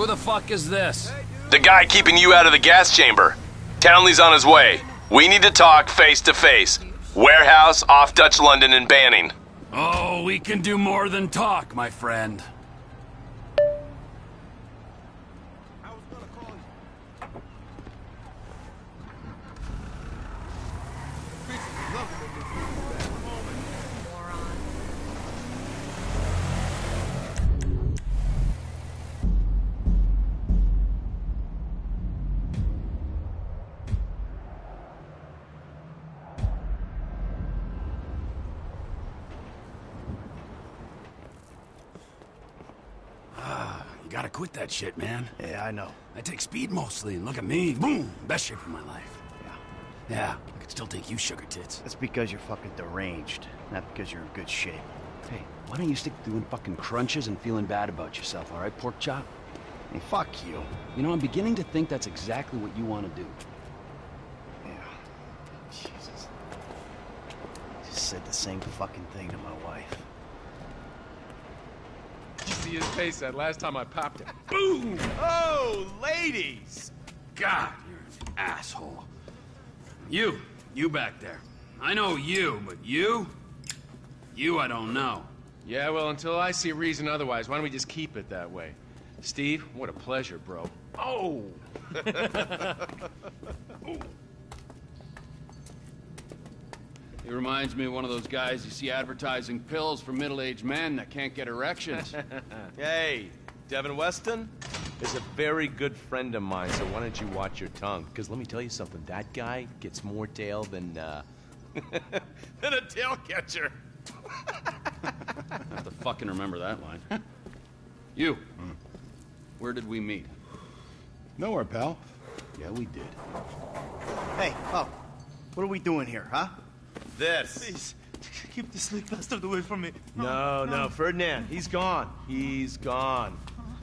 Who the fuck is this? The guy keeping you out of the gas chamber. Townley's on his way. We need to talk face to face. Warehouse off Dutch London and Banning. Oh, we can do more than talk, my friend. You gotta quit that shit, man. Yeah, I know. I take speed mostly, and look at me. Boom! Best shape of my life. Yeah, I could still take you, sugar tits. That's because you're fucking deranged, not because you're in good shape. Hey, why don't you stick to doing fucking crunches and feeling bad about yourself, all right, pork chop? Hey, fuck you. You know, I'm beginning to think that's exactly what you want to do. Yeah. Jesus. Just said the same fucking thing to my wife. You see his face that last time I popped it. Boom! Oh, ladies! God, you're an asshole. You back there. I know you, but you I don't know. Yeah, well, until I see reason otherwise, why don't we just keep it that way? Steve, what a pleasure, bro. Oh! He reminds me of one of those guys you see advertising pills for middle-aged men that can't get erections. Hey, Devin Weston is a very good friend of mine, so why don't you watch your tongue? Because let me tell you something, that guy gets more tail than, than a tail catcher. I have to fucking remember that line. You, where did we meet? Nowhere, pal. Yeah, we did. Hey, oh, what are we doing here, huh? This. Please, keep the sleep bastard away from me. No, Ferdinand, he's gone. He's gone.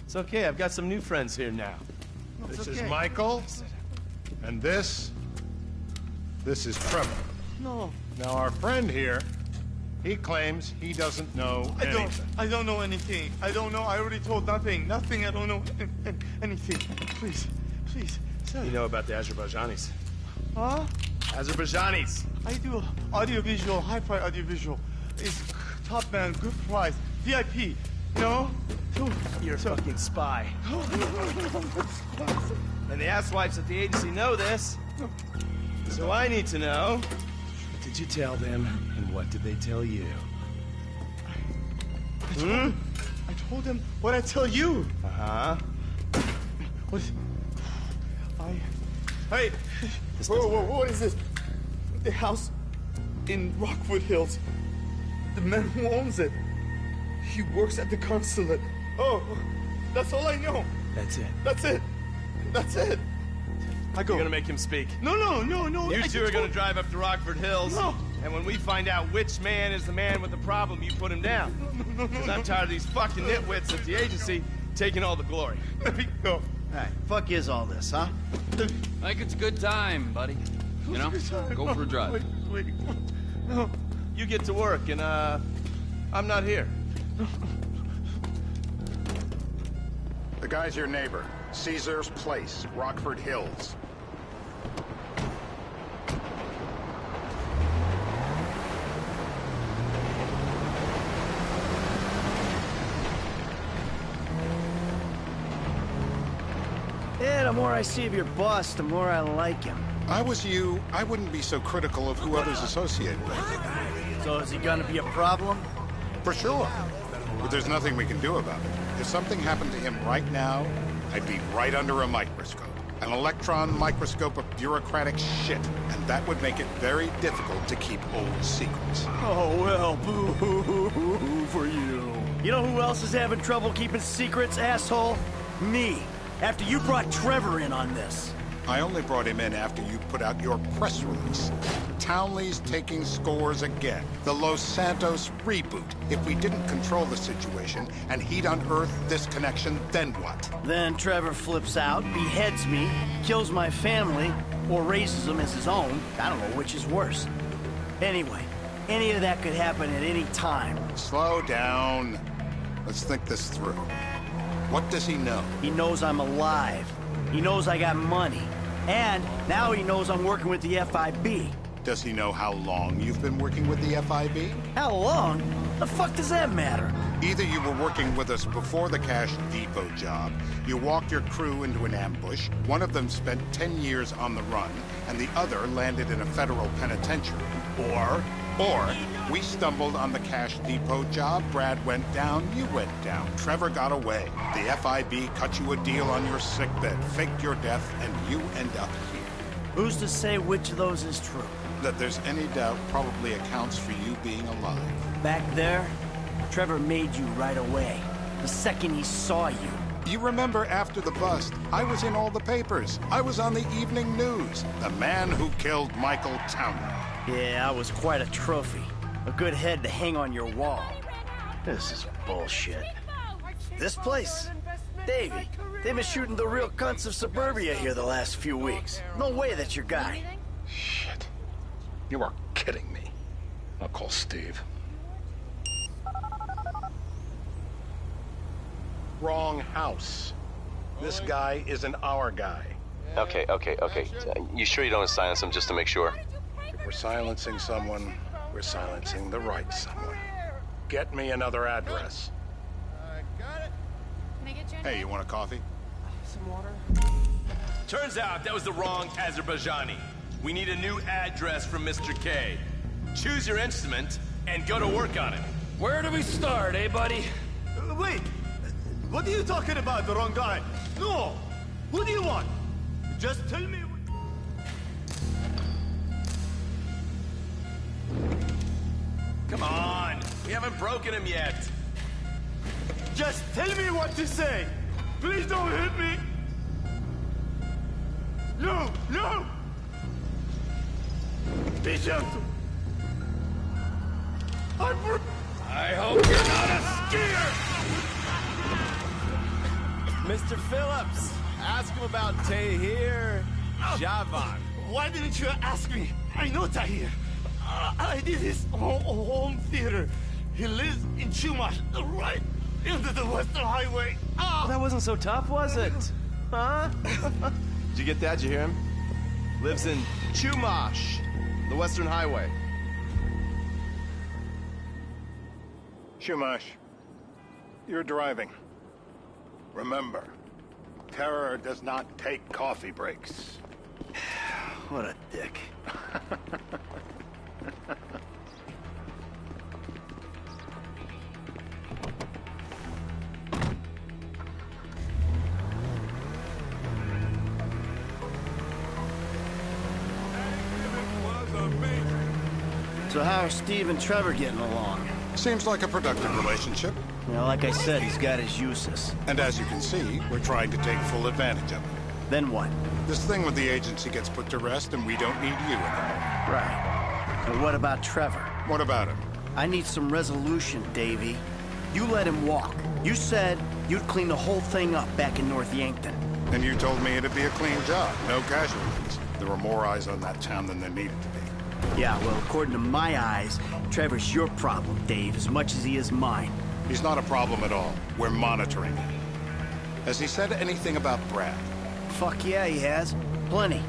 It's okay, I've got some new friends here now. This is Michael, and this is Trevor. No. Now, our friend here, he claims he doesn't know anything. I don't know anything. I don't know. I already told nothing. Nothing. I don't know anything. Please, sir. You know about the Azerbaijanis? Huh? Azerbaijanis. I do audiovisual, hi-fi audiovisual. It's top man, good price, VIP. You know? You're a fucking spy. And the asswipes at the agency know this. So I need to know, what did you tell them, and what did they tell you? I told them what I tell you. Uh-huh. What? Hey! Whoa, what is this? The house in Rockwood Hills. The man who owns it. He works at the consulate. Oh, that's all I know. That's it. That's it. I go. You're gonna make him speak. No. You two are gonna drive up to Rockford Hills. No. And when we find out which man is the man with the problem, you put him down. Because I'm tired of these fucking nitwits at the agency taking all the glory. Let me go. All right, fuck is all this, huh? I think it's a good time, buddy. You know, go for a drive. Wait. No. You get to work, and I'm not here. The guy's your neighbor. Caesar's Place, Rockford Hills. Yeah, the more I see of your boss, the more I like him. I was you, I wouldn't be so critical of who others associated with. So is he gonna be a problem? For sure. But there's nothing we can do about it. If something happened to him right now, I'd be right under a microscope. An electron microscope of bureaucratic shit. And that would make it very difficult to keep old secrets. Oh, well, boo-hoo-hoo-hoo for you. You know who else is having trouble keeping secrets, asshole? Me. After you brought Trevor in on this. I only brought him in after you put out your press release. Townley's taking scores again. The Los Santos reboot. If we didn't control the situation and he'd unearthed this connection, then what? Then Trevor flips out, beheads me, kills my family, or raises them as his own. I don't know which is worse. Anyway, any of that could happen at any time. Slow down. Let's think this through. What does he know? He knows I'm alive. He knows I got money. And now he knows I'm working with the FIB. Does he know how long you've been working with the FIB? How long? The fuck does that matter? Either you were working with us before the Cash Depot job, you walked your crew into an ambush, one of them spent 10 years on the run, and the other landed in a federal penitentiary. Or we stumbled on the Cash Depot job, Brad went down, you went down, Trevor got away. The FIB cut you a deal on your sickbed, faked your death, and you end up here. Who's to say which of those is true? That there's any doubt probably accounts for you being alive. Back there, Trevor made you right away. The second he saw you. You remember after the bust, I was in all the papers. I was on the evening news. The man who killed Michael Townley. Yeah, I was quite a trophy. A good head to hang on your wall. This is bullshit. This place? Davey, they've been shooting the real cunts of suburbia here the last few weeks. No way that's your guy. Shit. You are kidding me. I'll call Steve. Wrong house. This guy isn't our guy. Okay. You sure you don't want to silence him just to make sure? If we're silencing someone, we're silencing the right someone. Get me another address. Got it. Can I get you Hey, you want a coffee? some water? Turns out that was the wrong Azerbaijani. We need a new address from Mr. K. Choose your instrument and go to work on it. Where do we start, eh, buddy? Wait. What are you talking about, the wrong guy? No. Who do you want? Just tell me. Come on, we haven't broken him yet. Just tell me what to say. Please don't hit me. No, no. Be gentle. I hope you're not a skier! Mr. Phillips, ask him about Tahir Javan. Why didn't you ask me? I know Tahir. I did his home theater. He lives in Chumash, right into the Western Highway. That wasn't so tough, was it? Huh? Did you get that? Did you hear him? Lives in Chumash, the Western Highway. Shumash, you're driving. Remember, terror does not take coffee breaks. What a dick. So how are Steve and Trevor getting along? Seems like a productive relationship. You know, like I said, he's got his uses. And as you can see, we're trying to take full advantage of it. Then what? This thing with the agency gets put to rest and we don't need you anymore. Right. And what about Trevor? What about him? I need some resolution, Davey. You let him walk. You said you'd clean the whole thing up back in North Yankton. And you told me it'd be a clean job, no casualties. There were more eyes on that town than there needed to be. Yeah, well, according to my eyes, Trevor's your problem, Dave, as much as he is mine. He's not a problem at all. We're monitoring him. Has he said anything about Brad? Fuck yeah, he has. Plenty.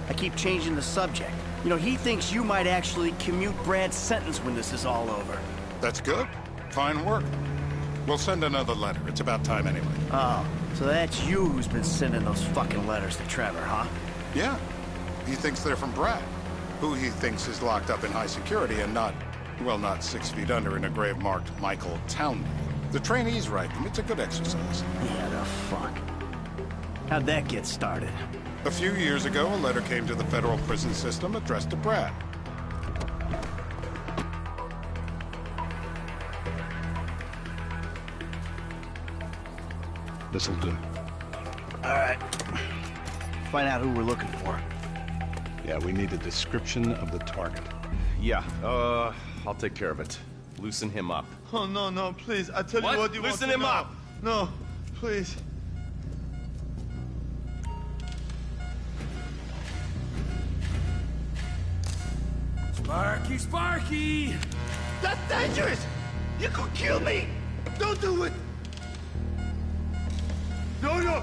I keep changing the subject. You know, he thinks you might actually commute Brad's sentence when this is all over. That's good. Fine work. We'll send another letter. It's about time anyway. Oh, so that's you who's been sending those fucking letters to Trevor, huh? Yeah. He thinks they're from Brad, who he thinks is locked up in high security and not, well, not 6 feet under in a grave marked Michael Townley. The trainees write them. It's a good exercise. Yeah, the fuck. How'd that get started? A few years ago, a letter came to the federal prison system addressed to Brad. This'll do. All right. Find out who we're looking for. Yeah, we need a description of the target. Yeah, I'll take care of it. Loosen him up. Oh, no, no, please. I tell What? you what you Loosen want to him know. up. No, please. Sparky, Sparky! That's dangerous! You could kill me! Don't do it!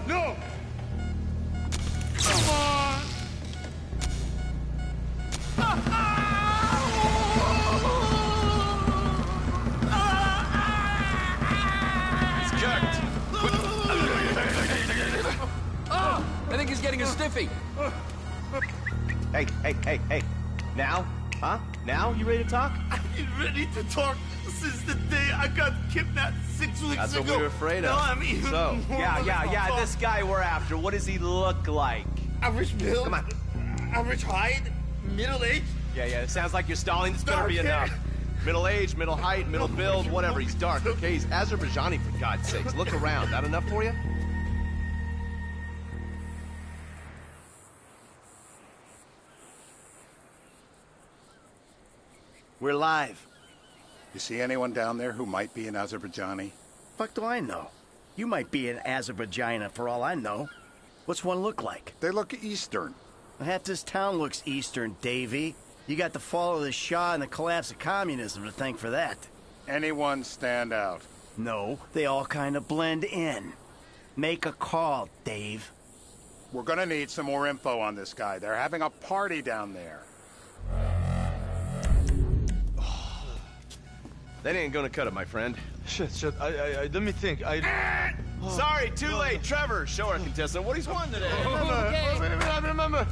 No! Come on! He's cooked. Oh, I think he's getting a stiffy. Hey. Now? Huh? Now? You ready to talk? I'm ready to talk since the day I got kidnapped 6 weeks That's ago. what we were afraid of. No, I mean, So, Yeah, this guy we're after, what does he look like? Average build. Come on. Average height. Middle age. Yeah, it sounds like you're stalling. This better be Okay. enough. Middle age, middle height, middle build, whatever. He's dark, okay? He's Azerbaijani, for God's sakes. Look around. That enough for you? We're live. You see anyone down there who might be an Azerbaijani? Fuck do I know? You might be an Azerbaijana for all I know. What's one look like? They look Eastern. Half this town looks Eastern, Davy. You got the fall of the Shah and the collapse of communism to thank for that. Anyone stand out? No, they all kind of blend in. Make a call, Dave. We're gonna need some more info on this guy. They're having a party down there. That ain't gonna cut it, my friend. Shit. Let me think. Sorry, too late. Trevor, show our contestant what he's won today. Remember.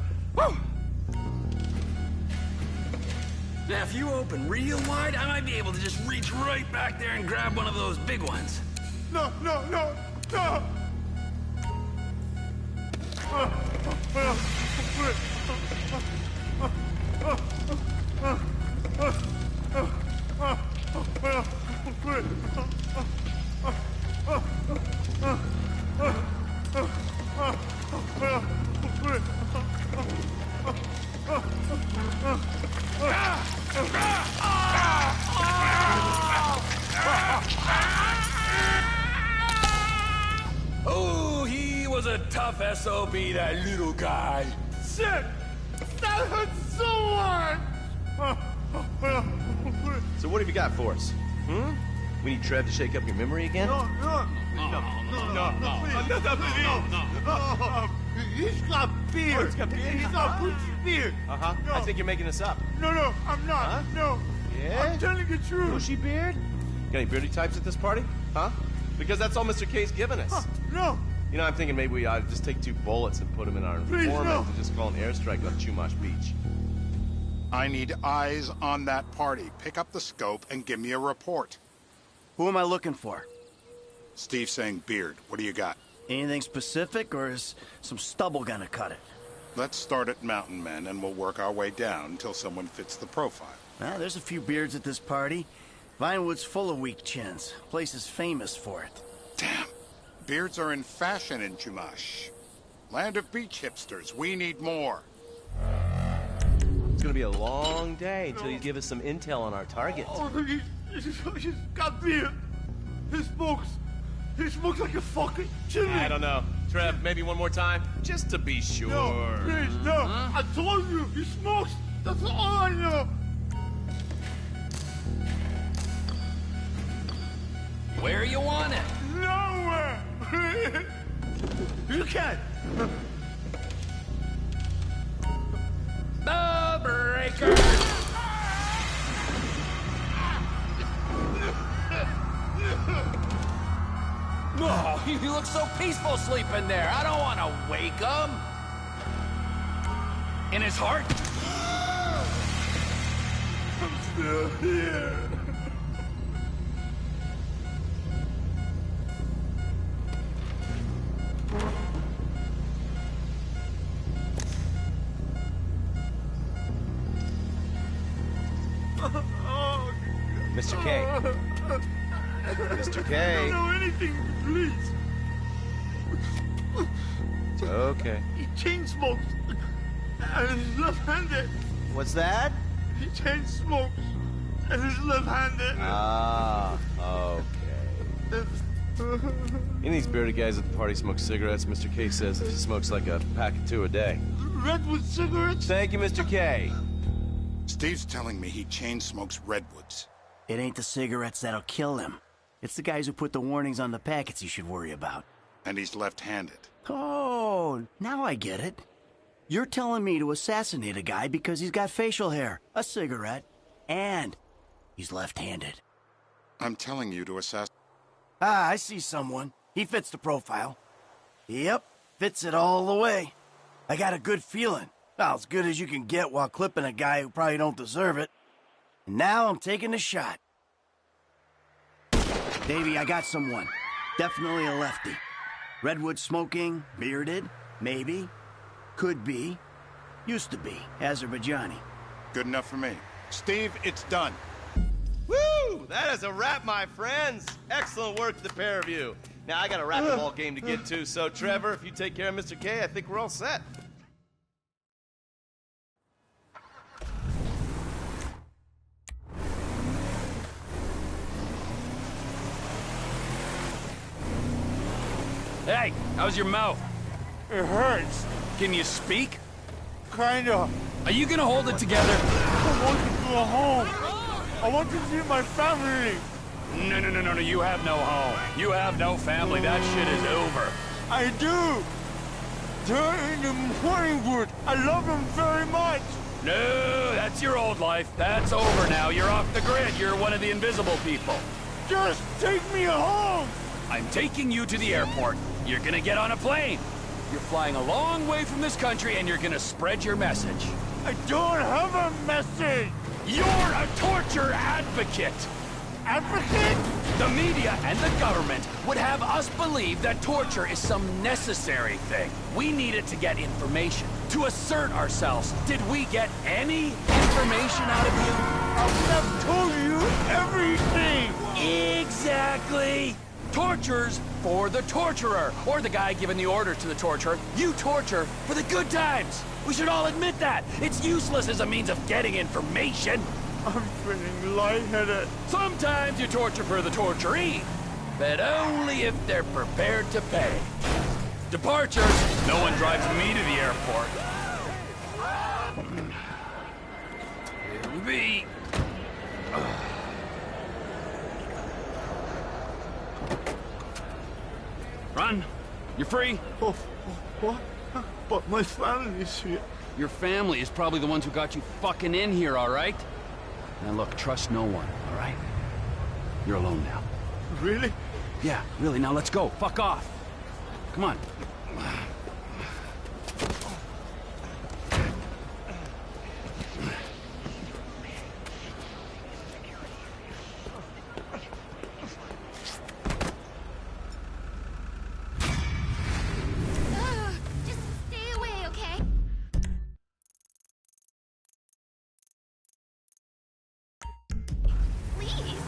Now, if you open real wide, I might be able to just reach right back there and grab one of those big ones. No. Oh, he was a tough SOB, that little guy. Shit! That hurts so much! So what have you got for us? We need Trev to shake up your memory again? No. He's got beard. Oh, he's got beard? He's got Gucci beard. Uh-huh. No. I think you're making this up. No, I'm not. Huh? No. Yeah? I'm telling the truth. Bushy beard? Got any beardy types at this party? Huh? Because that's all Mr. K's given us. No. You know, I'm thinking maybe we ought to just take 2 bullets and put them in our Please, informant no. and just call an airstrike on Chumash Beach. I need eyes on that party. Pick up the scope and give me a report. Who am I looking for? Steve saying beard. What do you got? Anything specific, or is some stubble gonna cut it? Let's start at Mountain Men, and we'll work our way down until someone fits the profile. There's a few beards at this party. Vinewood's full of weak chins. Place is famous for it. Damn. Beards are in fashion in Chumash. Land of beach hipsters. We need more. It's gonna be a long day until you give us some intel on our target. Oh, he's got beard. He smokes like a fucking chimney. I don't know. Trev, maybe one more time? Just to be sure. No, please, no. Huh? I told you, he smokes. That's all I know. Where you want it? Nowhere. You can. The breaker! Oh, he looks so peaceful sleeping there. I don't want to wake him. In his heart? I'm still here. Mr. K. Mr. K. I don't know anything, please. Okay. He chain smokes. And he's left-handed. What's that? He chain smokes. And he's left-handed. Ah, okay. Any of these bearded guys at the party smoke cigarettes. Mr. K says he smokes like a pack of 2 a day. Redwood cigarettes? Thank you, Mr. K. Steve's telling me he chain smokes redwoods. It ain't the cigarettes that'll kill him. It's the guys who put the warnings on the packets you should worry about. And he's left-handed. Oh, now I get it. You're telling me to assassinate a guy because he's got facial hair, a cigarette, and he's left-handed. I'm telling you to assassinate. Ah, I see someone. He fits the profile. Yep, fits it all the way. I got a good feeling. Well, as good as you can get while clipping a guy who probably don't deserve it. And now I'm taking the shot. Davey, I got someone. Definitely a lefty. Redwood smoking, bearded, maybe, could be, used to be, Azerbaijani. Good enough for me. Steve, it's done. Woo! That is a wrap, my friends. Excellent work to the pair of you. Now, I got a racquetball game to get to, so Trevor, if you take care of Mr. K, I think we're all set. Hey, how's your mouth? It hurts. Can you speak? Kinda. Are you gonna hold it together? I want to go home. I want to see my family. No, you have no home. You have no family. That shit is over. I do. They're in the Morningwood. I love them very much. No, that's your old life. That's over now. You're off the grid. You're one of the invisible people. Just take me home. I'm taking you to the airport. You're gonna get on a plane. You're flying a long way from this country and you're gonna spread your message. I don't have a message. You're a torture advocate. Advocate? The media and the government would have us believe that torture is some necessary thing. We need it to get information, to assert ourselves. Did we get any information out of you? I've told you everything. Exactly. Torture's for the torturer, or the guy giving the order to the torturer. You torture for the good times. We should all admit that. It's useless as a means of getting information. I'm feeling lightheaded. Sometimes you torture for the torturee, but only if they're prepared to pay. Departures. No one drives me to the airport. Me. Run. You're free. Oh, what? But my family's here. Your family is probably the ones who got you fucking in here, all right? Now look, trust no one, all right? You're alone now. Really? Yeah, really. Now let's go. Fuck off. Come on. Just stay away, okay? Please.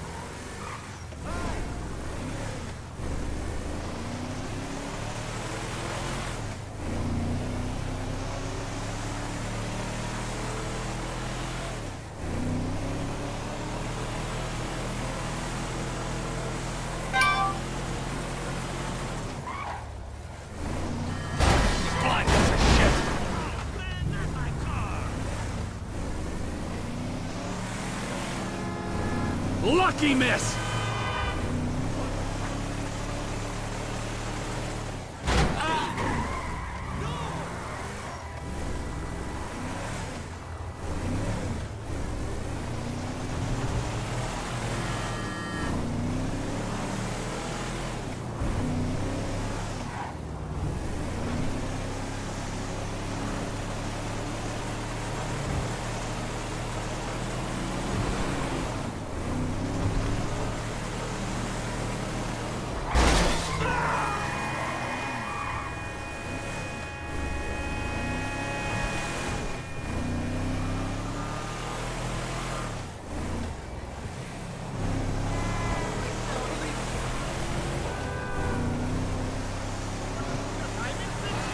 Blind piece of shit. Lucky miss!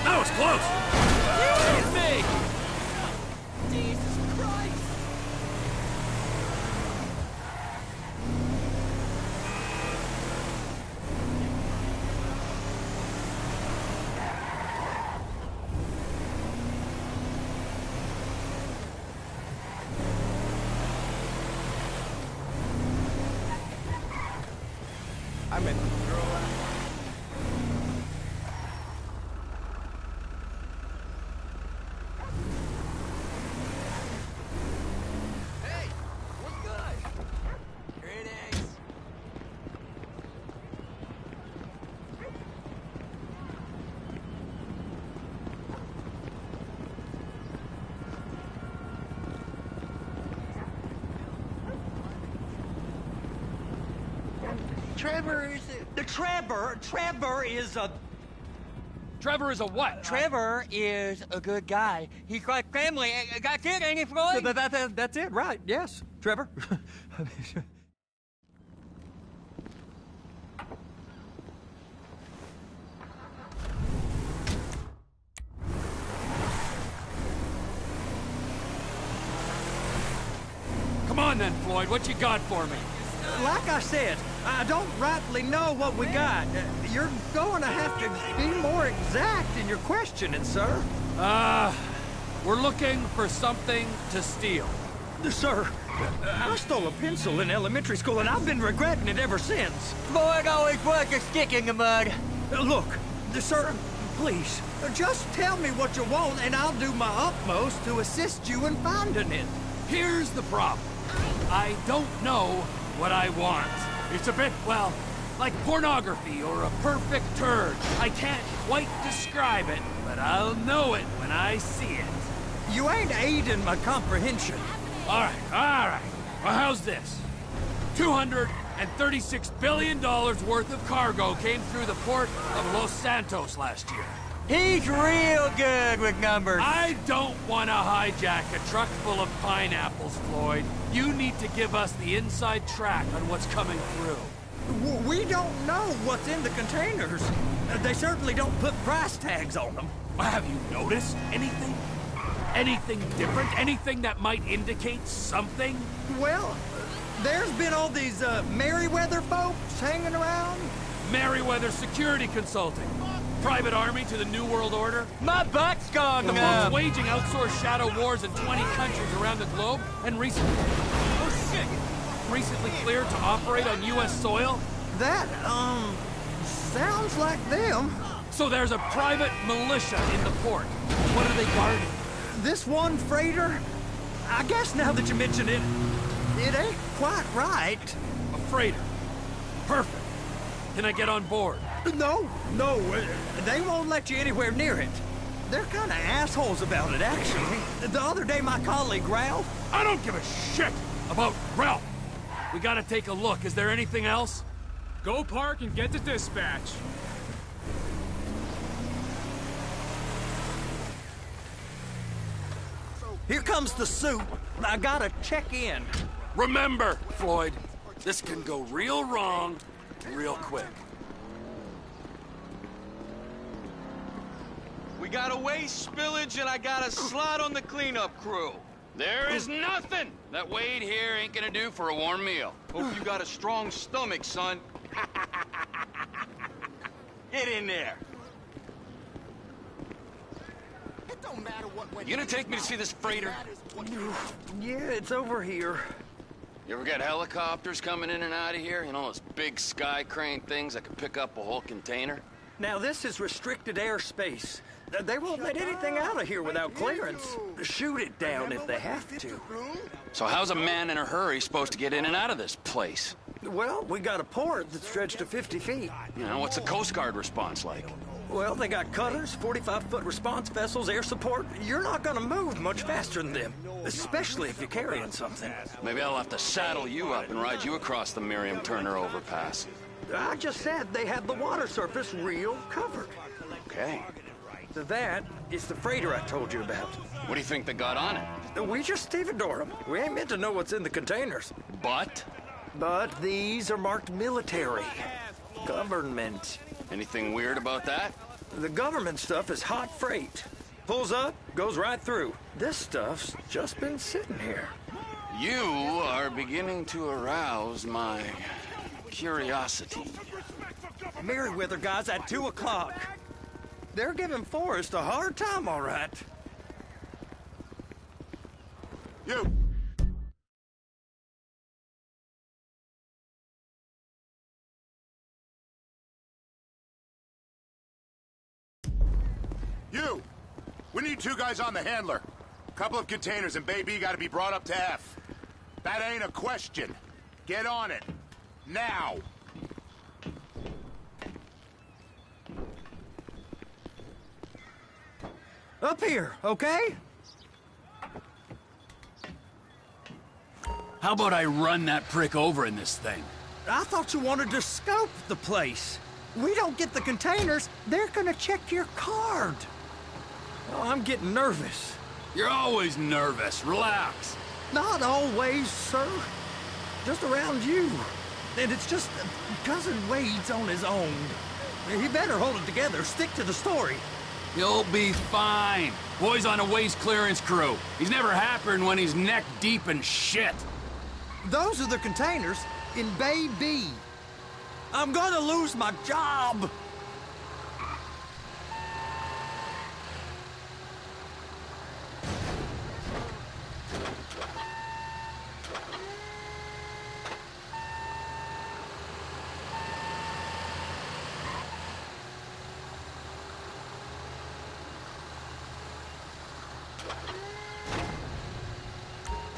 That was close! Hit me! Jesus Christ! I met the girl Trevor is Trevor is a... Trevor is a what? Trevor is a good guy. He's like family. That's it, ain't it, Floyd? That's it, right? Yes, Trevor. Come on then, Floyd. What you got for me? Like I said, I don't rightly know what we got. You're going to have to be more exact in your questioning, sir. We're looking for something to steal. Sir, I stole a pencil in elementary school, and I've been regretting it ever since. Floyd always puts a stick in the mud. Look, sir, please, just tell me what you want, and I'll do my utmost to assist you in finding it. Here's the problem. I don't know what I want. It's a bit, well, like pornography or a perfect turd. I can't quite describe it, but I'll know it when I see it. You ain't aiding my comprehension. All right. Well, how's this? $236 billion worth of cargo came through the port of Los Santos last year. He's real good with numbers. I don't want to hijack a truck full of pineapples, Floyd. You need to give us the inside track on what's coming through. We don't know what's in the containers. They certainly don't put price tags on them. Have you noticed anything? Anything different? Anything that might indicate something? Well, there's been all these Merryweather folks hanging around. Merryweather Security Consulting. Private army to the New World Order. My butt's gone The numb. folks waging outsourced shadow wars in 20 countries around the globe and recently cleared to operate on U.S. soil. That, sounds like them. So there's a private militia in the port. What are they guarding? This one freighter, I guess now that you mention it, it ain't quite right. A freighter. Perfect. Can I get on board? No, they won't let you anywhere near it. They're kind of assholes about it, actually. The other day, my colleague, Ralph... I don't give a shit about Ralph. We gotta take a look. Is there anything else? Go park and get to dispatch. Here comes the soup. I gotta check in. Remember, Floyd, this can go real wrong real quick. We got a waste spillage and I got a slot on the cleanup crew. There is nothing that Wade here ain't gonna do for a warm meal. Hope you got a strong stomach, son. Get in there. It don't matter what you gonna take me to see this freighter? Yeah, it's over here. You ever got helicopters coming in and out of here? You know, those big sky crane things that could pick up a whole container? Now, this is restricted airspace. They won't let anything out of here without clearance. Shoot it down if they have to. So how's a man in a hurry supposed to get in and out of this place? Well, we got a port that's stretched to 50 feet. You know, what's the Coast Guard response like? Well, they got cutters, 45-foot response vessels, air support. You're not gonna move much faster than them, especially if you're carrying something. Maybe I'll have to saddle you up and ride you across the Miriam Turner overpass. I just said they had the water surface real covered. Okay. That is the freighter I told you about. What do you think they got on it? We just stevedore them. We ain't meant to know what's in the containers. But these are marked military. Government. Anything weird about that? The government stuff is hot freight. Pulls up, goes right through. This stuff's just been sitting here. You are beginning to arouse my curiosity. Merryweather guys at 2 o'clock. They're giving Forrest a hard time, all right. You! You! We need 2 guys on the handler. Couple of containers and Baby gotta be brought up to F. That ain't a question. Get on it. Now! Up here, okay? How about I run that prick over in this thing? I thought you wanted to scope the place. We don't get the containers, they're gonna check your card. Oh, I'm getting nervous. You're always nervous. Relax. Not always, sir. Just around you. And it's just Cousin Wade's on his own. He better hold it together, stick to the story. You'll be fine. Boy's on a waste clearance crew. He's never happier than when he's neck deep in shit. Those are the containers in Bay B. I'm gonna lose my job.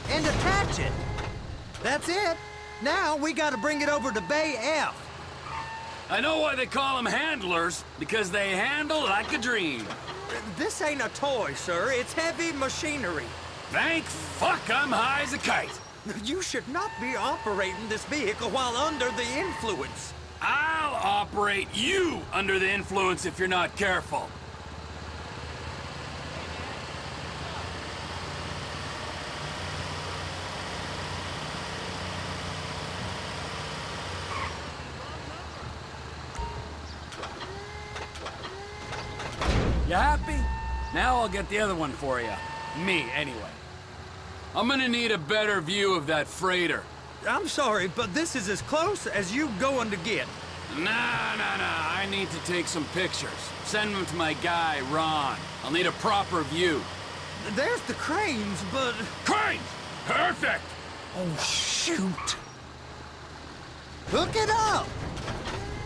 And attach it. That's it. Now we gotta bring it over to Bay F. I know why they call them handlers, because they handle like a dream. This ain't a toy, sir. It's heavy machinery. Thank fuck I'm high as a kite. You should not be operating this vehicle while under the influence. I'll operate you under the influence if you're not careful. You happy? Now I'll get the other one for you. Me, anyway. I'm gonna need a better view of that freighter. I'm sorry, but this is as close as you going to get. Nah. I need to take some pictures. Send them to my guy, Ron. I'll need a proper view. There's the cranes, but... Cranes! Perfect! Oh, shoot. Hook it up!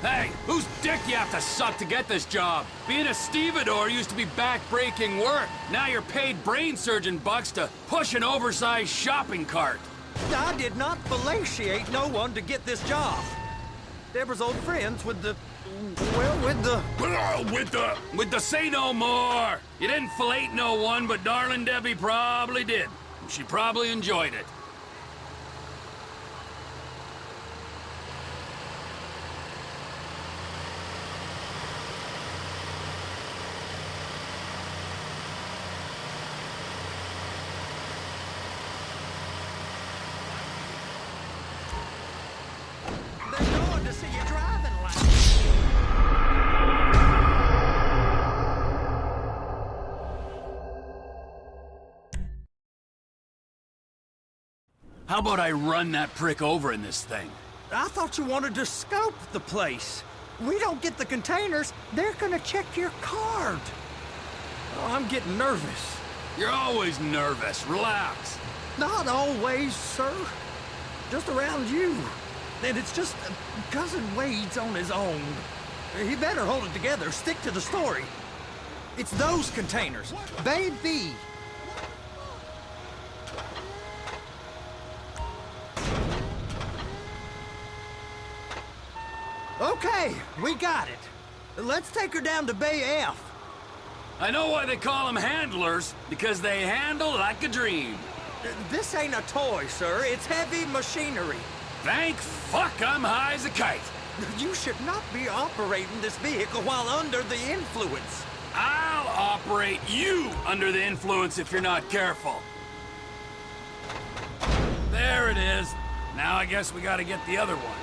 Hey, whose dick you have to suck to get this job? Being a stevedore used to be back-breaking work. Now you're paid brain surgeon bucks to push an oversized shopping cart. I did not fellatiate no one to get this job. Deborah's old friends with the... well, With the say no more. You didn't fillet no one, but darling Debbie probably did. She probably enjoyed it. How about I run that prick over in this thing? I thought you wanted to scope the place. We don't get the containers, they're gonna check your card. Oh, I'm getting nervous. You're always nervous. Relax. Not always, sir. Just around you. And it's just Cousin Wade's on his own. He better hold it together, stick to the story. It's those containers. Bay B. Okay, we got it. Let's take her down to Bay F. I know why they call them handlers, because they handle like a dream. This ain't a toy, sir. It's heavy machinery. Thank fuck I'm high as a kite. You should not be operating this vehicle while under the influence. I'll operate you under the influence if you're not careful. There it is. Now I guess we gotta get the other one.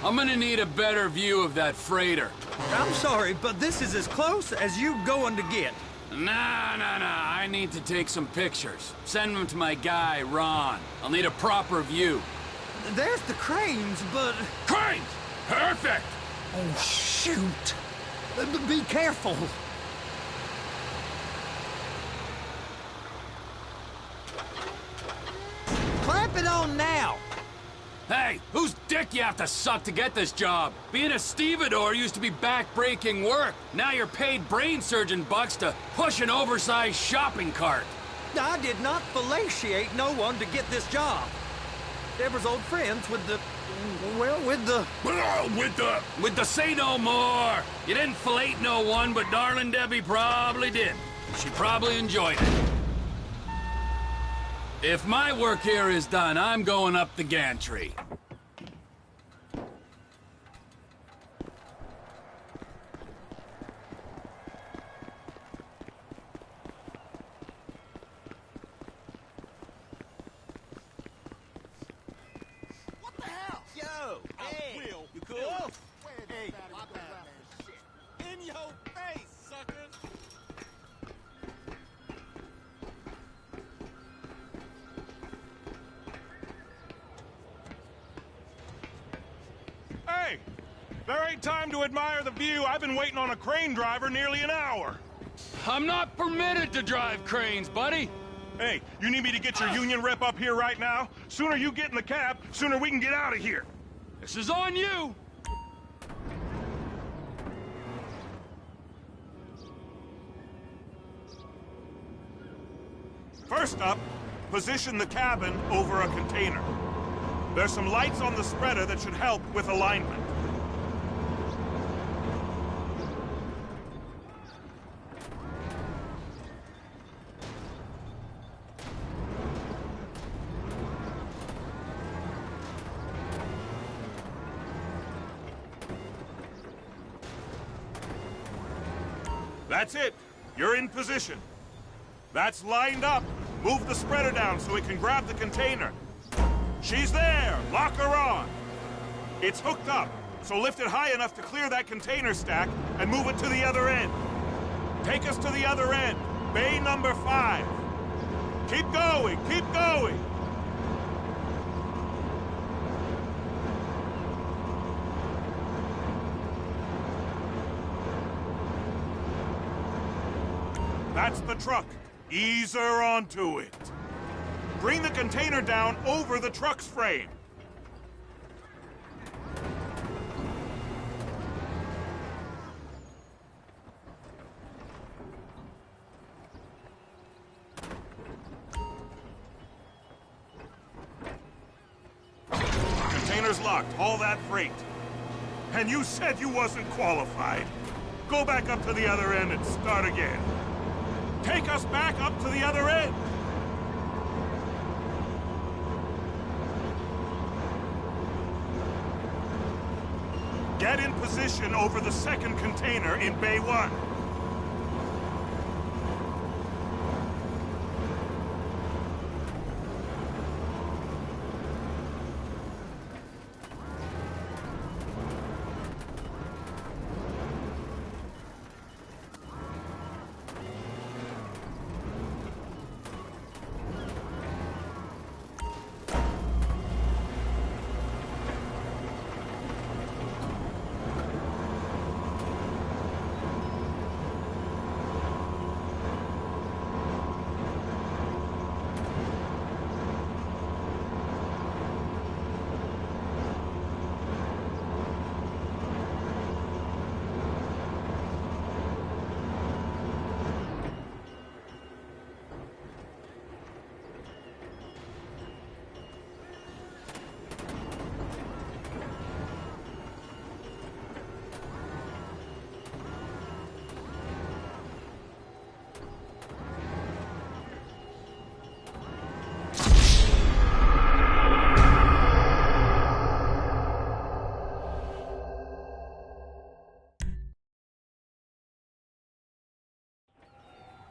I'm gonna need a better view of that freighter. I'm sorry, but this is as close as you going to get. Nah. I need to take some pictures. Send them to my guy, Ron. I'll need a proper view. There's the cranes, but... Cranes! Perfect! Oh, shoot. Be careful. Clamp it on now. Hey, whose dick you have to suck to get this job? Being a stevedore used to be back-breaking work. Now you're paid brain surgeon bucks to push an oversized shopping cart. I did not fellatiate no one to get this job. Deborah's old friends with the... well, with the say no more. You didn't fillet no one, but darling Debbie probably did. She probably enjoyed it. If my work here is done, I'm going up the gantry. There ain't time to admire the view. I've been waiting on a crane driver nearly an hour. I'm not permitted to drive cranes, buddy. Hey, you need me to get your union rep up here right now? Sooner you get in the cab, sooner we can get out of here. This is on you. First up, position the cabin over a container. There's some lights on the spreader that should help with alignment. That's it. You're in position. That's lined up. Move the spreader down so it can grab the container. She's there. Lock her on. It's hooked up, so lift it high enough to clear that container stack and move it to the other end. Take us to the other end. Bay number 5. Keep going. Keep going. That's the truck. Ease her onto it. Bring the container down over the truck's frame. Container's locked. Haul that freight. And you said you wasn't qualified. Go back up to the other end and start again. Take us back up to the other end! Get in position over the second container in Bay 1.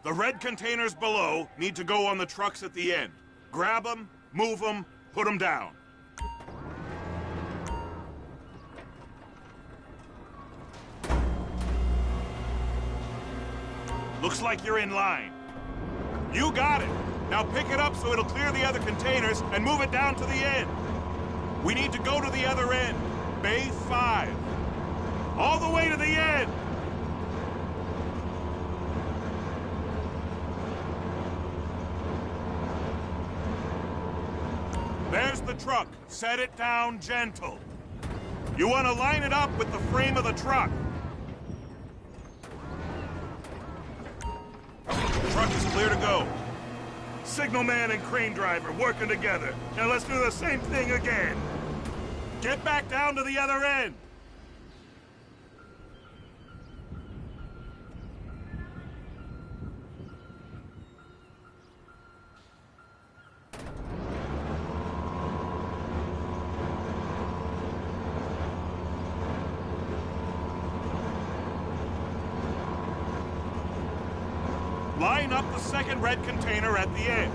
The red containers below need to go on the trucks at the end. Grab them, move them, put them down. Looks like you're in line. You got it. Now pick it up so it'll clear the other containers and move it down to the end. We need to go to the other end. Bay 5. All the way to the end. There's the truck. Set it down gentle. You want to line it up with the frame of the truck. The truck is clear to go. Signalman and crane driver working together. Now let's do the same thing again. Get back down to the other end. Line up the second red container at the end.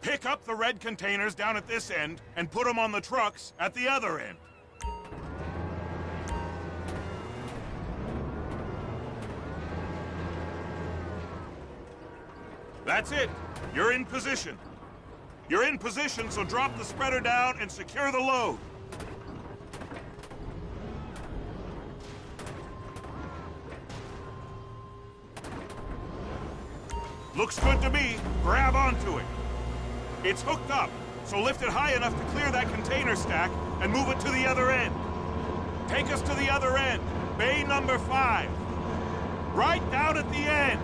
Pick up the red containers down at this end and put them on the trucks at the other end. That's it. You're in position. You're in position, so drop the spreader down and secure the load. Looks good to me. Grab onto it. It's hooked up, so lift it high enough to clear that container stack and move it to the other end. Take us to the other end, bay number 5. Right down at the end.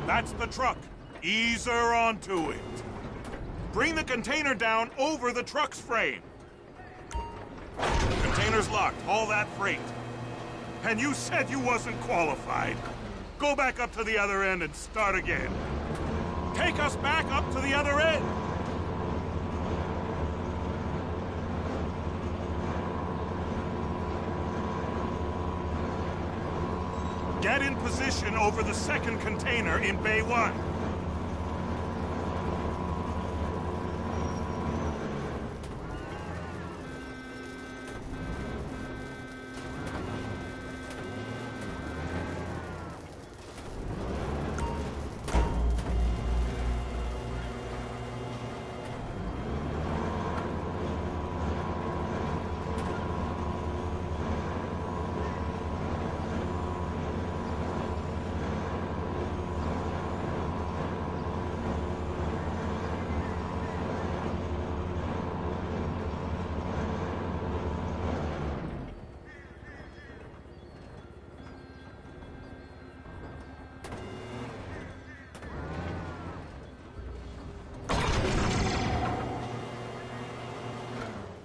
That's the truck. Ease her onto it. Bring the container down over the truck's frame. Container's locked. Haul that freight. And you said you wasn't qualified. Go back up to the other end and start again. Take us back up to the other end. Get in position over the second container in Bay 1.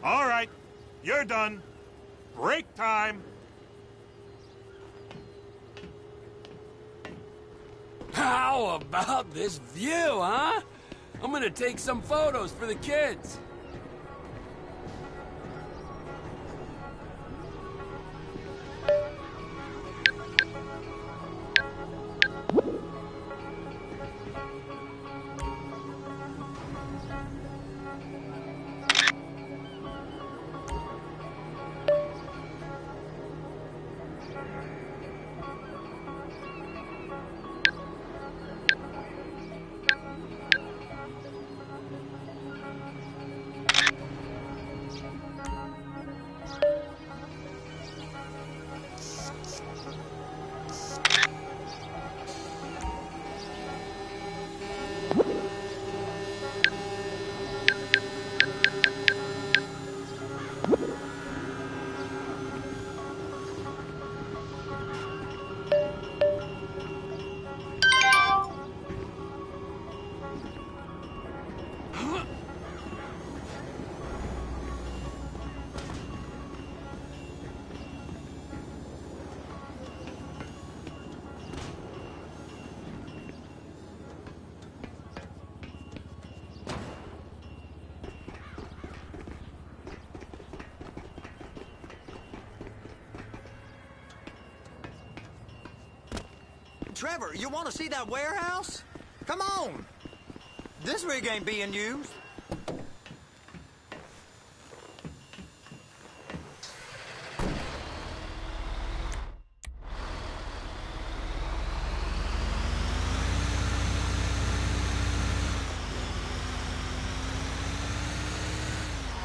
All right, you're done. Break time. How about this view, huh? I'm gonna take some photos for the kids. Trevor, you want to see that warehouse? Come on. This rig ain't being used.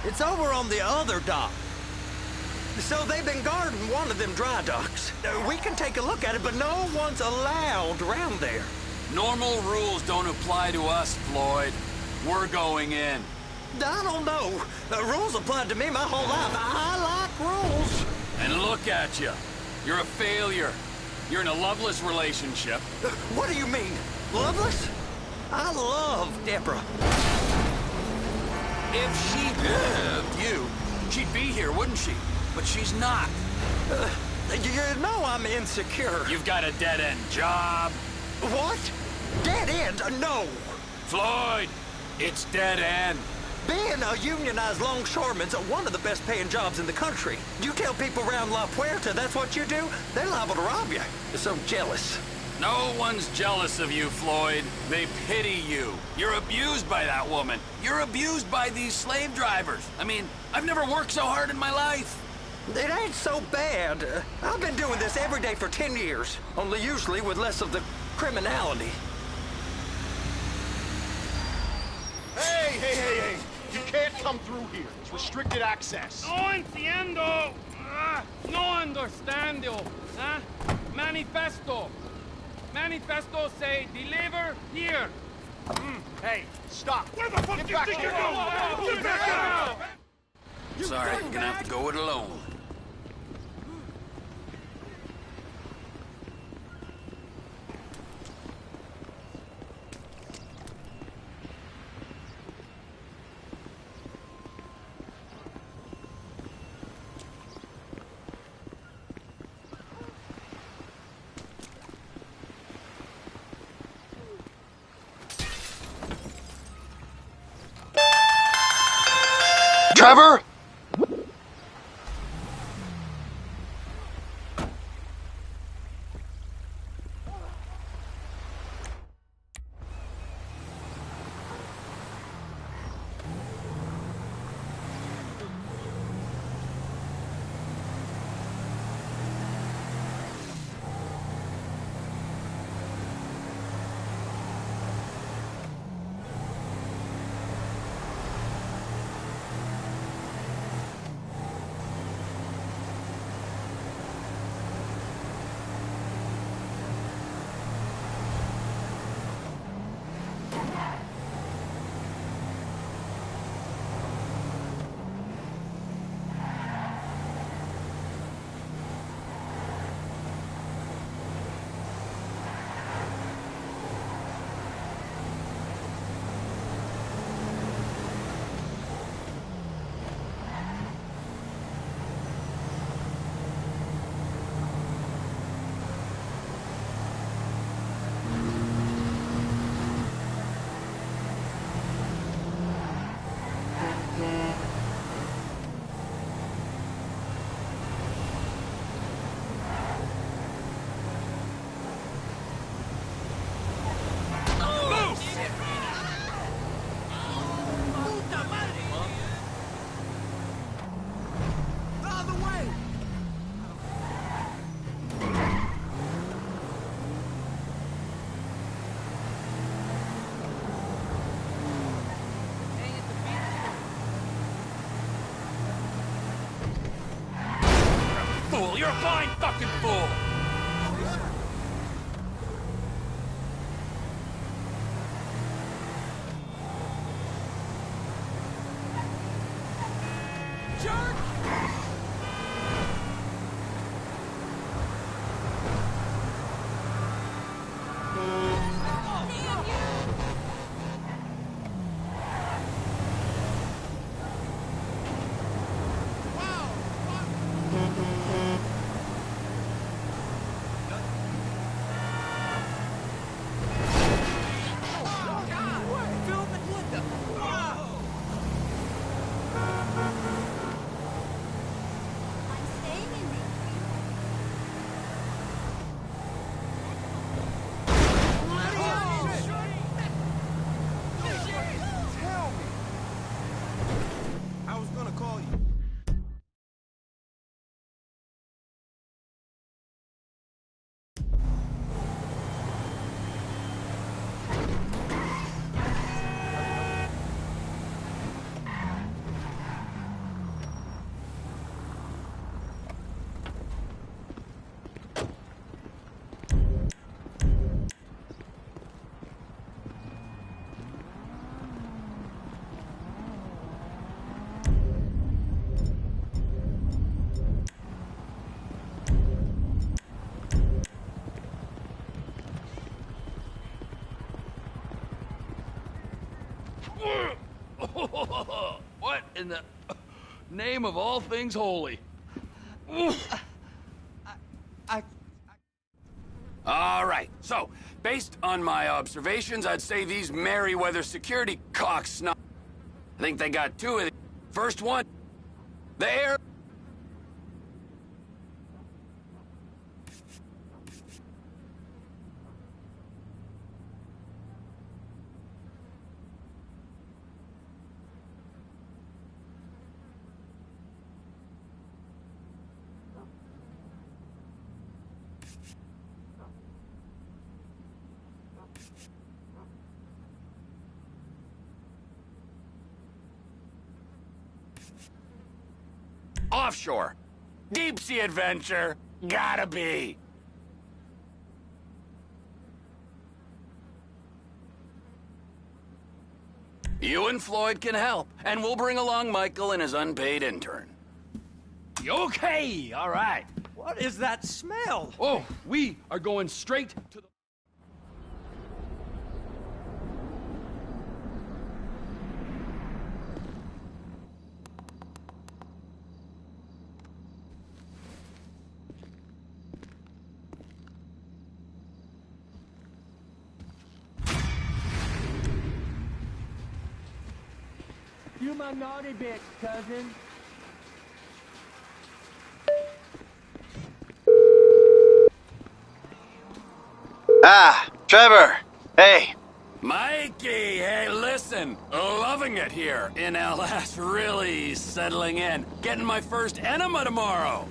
It's over on the other dock. So they've been guarding one of them dry docks. We can take a look at it, but no one's allowed around there. Normal rules don't apply to us, Floyd. We're going in. I don't know. The rules applied to me my whole life. I like rules. And look at you. You're a failure. You're in a loveless relationship. What do you mean? Loveless? I love Deborah. If she loved you, she'd be here, wouldn't she? But she's not. You know I'm insecure. You've got a dead-end job. What? Dead end? No. Floyd, it's dead end. Being a unionized longshoreman's one of the best paying jobs in the country. You tell people around La Puerta that's what you do, they're liable to rob you. They're so jealous. No one's jealous of you, Floyd. They pity you. You're abused by that woman. You're abused by these slave drivers. I mean, I've never worked so hard in my life. It ain't so bad. I've been doing this every day for 10 years, only usually with less of the criminality. Hey! You can't come through here. It's restricted access. No entiendo. No understando. Manifesto. Manifesto say deliver here. Hey, stop. Where the fuck Get do you back think here. you're going? Get back out! Sorry, you're gonna have to go it alone. Trevor? Fool, you're a fine fucking fool! Jerk! What in the name of all things holy? All right, so, based on my observations, I'd say these Merryweather security cocks I think they got two of the... First one, the air... Offshore. Deep sea adventure. Gotta be. You and Floyd can help, and we'll bring along Michael and his unpaid intern. Okay, all right. What is that smell? Oh, we are going straight to the... You my naughty bitch, cousin. Ah, Trevor. Hey. Mikey, hey, listen. Loving it here in LS. Really settling in. Getting my first enema tomorrow.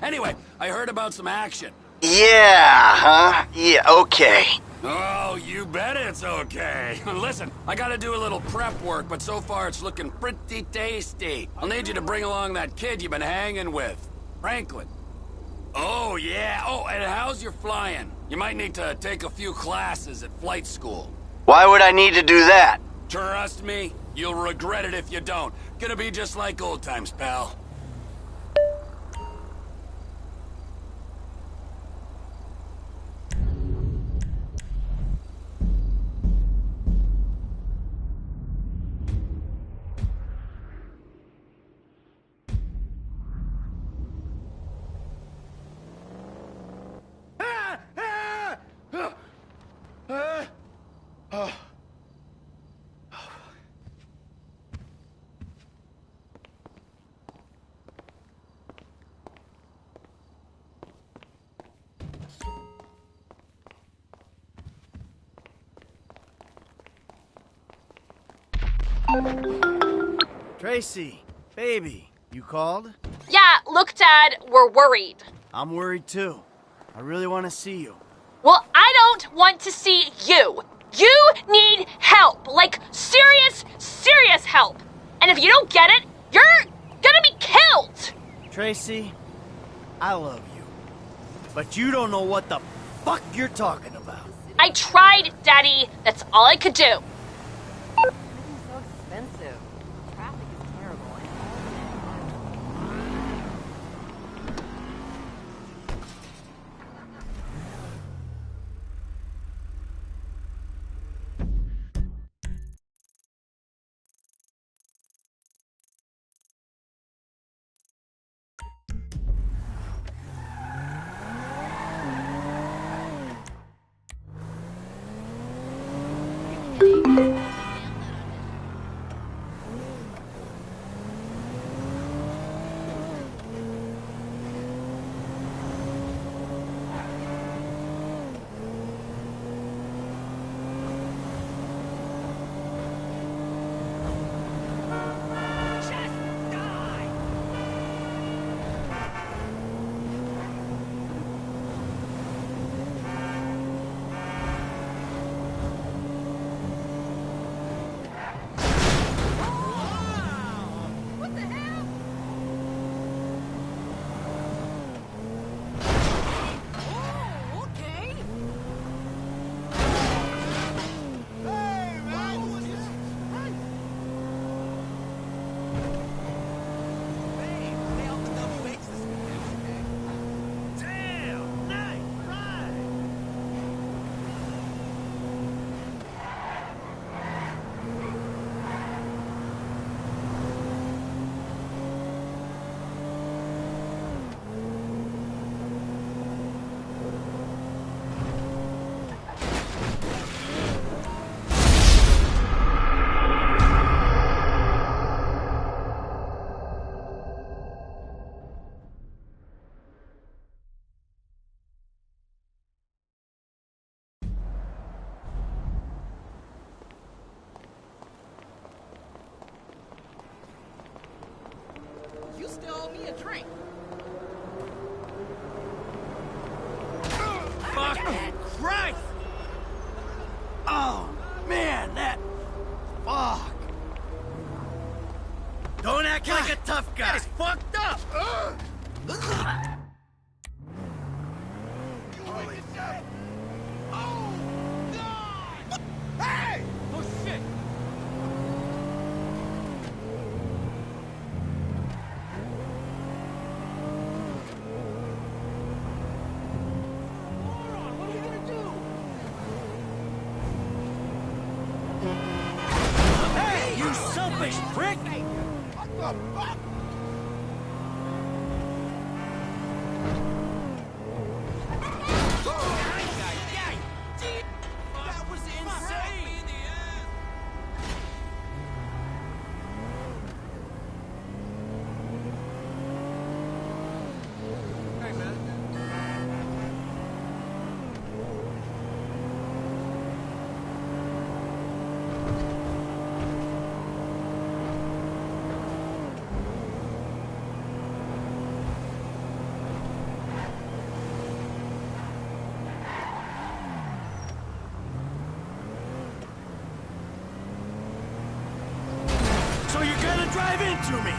Anyway, I heard about some action. Yeah, huh? Yeah, okay. Oh, you bet it's okay. Listen, I gotta do a little prep work, but so far it's looking pretty tasty. I'll need you to bring along that kid you've been hanging with, Franklin. Oh, yeah. Oh, and how's your flying? You might need to take a few classes at flight school. Why would I need to do that? Trust me, you'll regret it if you don't. Gonna be just like old times, pal. Tracy, baby, you called? Yeah, look, Dad, we're worried. I'm worried too. I really want to see you. Well, I don't want to see you. You need help. Like, serious, serious help. And if you don't get it, you're gonna be killed. Tracy, I love you. But you don't know what the fuck you're talking about. I tried, Daddy. That's all I could do. Everything's so expensive. Traffic is terrible. Daddy. like a tough guy. That is fucked up. Holy shit! Oh, God! Hey! Oh, shit! What are we gonna do? Hey, you selfish prick! What the fuck? That was insane! Hey, man. So you're gonna drive into me?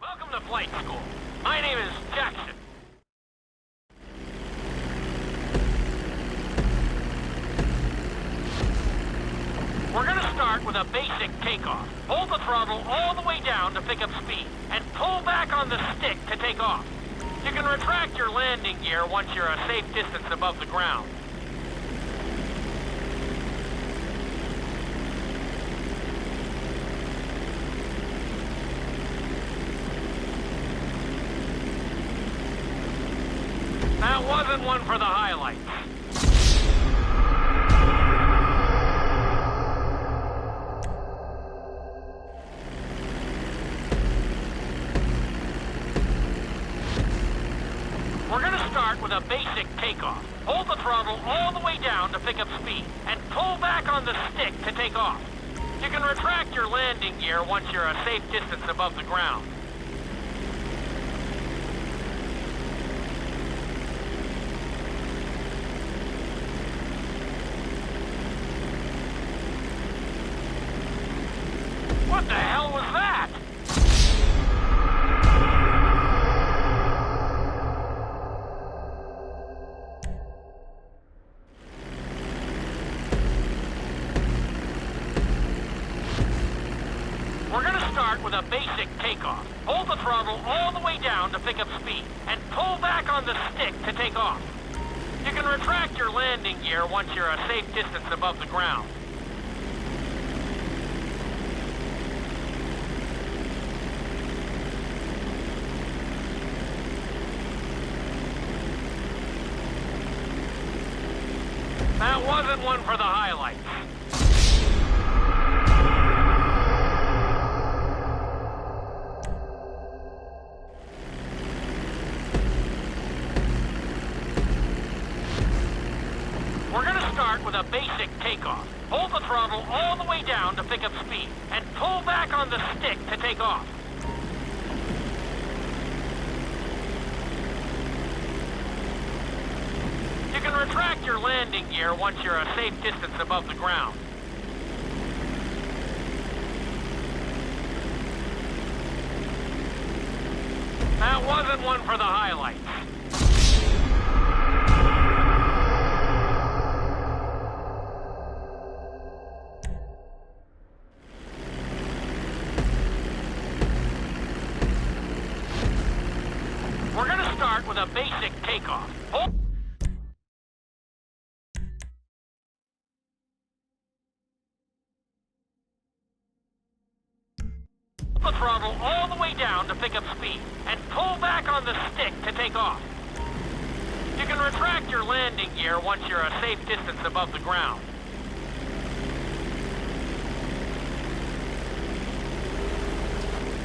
Welcome to flight school. My name is Jackson. We're gonna start with a basic takeoff. Hold the throttle all the way down to pick up speed, and pull back on the stick to take off. You can retract your landing gear once you're a safe distance above the ground. That wasn't one for the highlights. We're gonna start with a basic takeoff. Hold the throttle all the way down to pick up speed, and pull back on the stick to take off. You can retract your landing gear once you're a safe distance above the ground. What the hell was that? We're gonna start with a basic takeoff. Hold the throttle all the way down to pick up speed, and pull back on the stick to take off. You can retract your landing gear once you're a safe distance above the ground. That wasn't one for the highlights. We're gonna start with a basic takeoff. Hold the throttle all the way down to pick up speed, and pull back on the stick to take off. You can retract your landing gear once you're a safe distance above the ground. That wasn't one for the highlights. We're gonna start with a basic takeoff. Hold the throttle all the way down to pick up speed, and pull back on the stick to take off. You can retract your landing gear once you're a safe distance above the ground.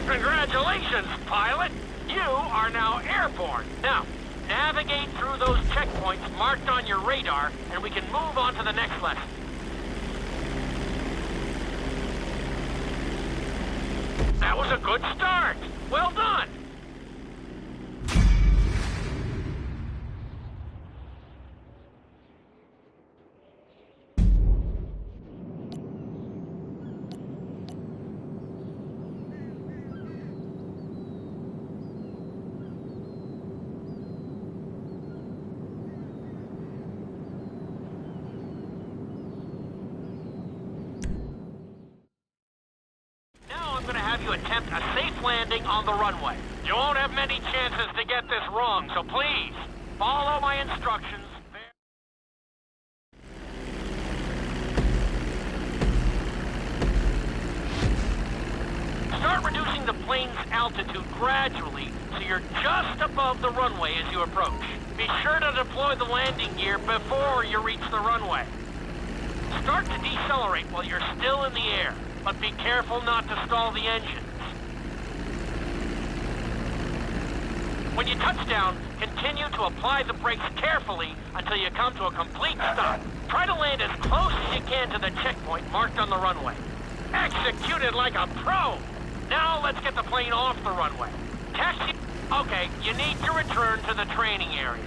Congratulations, pilot! You are now airborne. Now, navigate through those checkpoints marked on your radar, and we can move on to the next lesson. That was a good start. Well done. You attempt a safe landing on the runway. You won't have many chances to get this wrong, so please, follow my instructions. Start reducing the plane's altitude gradually so you're just above the runway as you approach. Be sure to deploy the landing gear before you reach the runway. Start to decelerate while you're still in the air, but be careful not to stall the engines. When you touch down, continue to apply the brakes carefully until you come to a complete stop. Try to land as close as you can to the checkpoint marked on the runway. Executed like a pro! Now let's get the plane off the runway. Taxi... Okay, you need to return to the training area.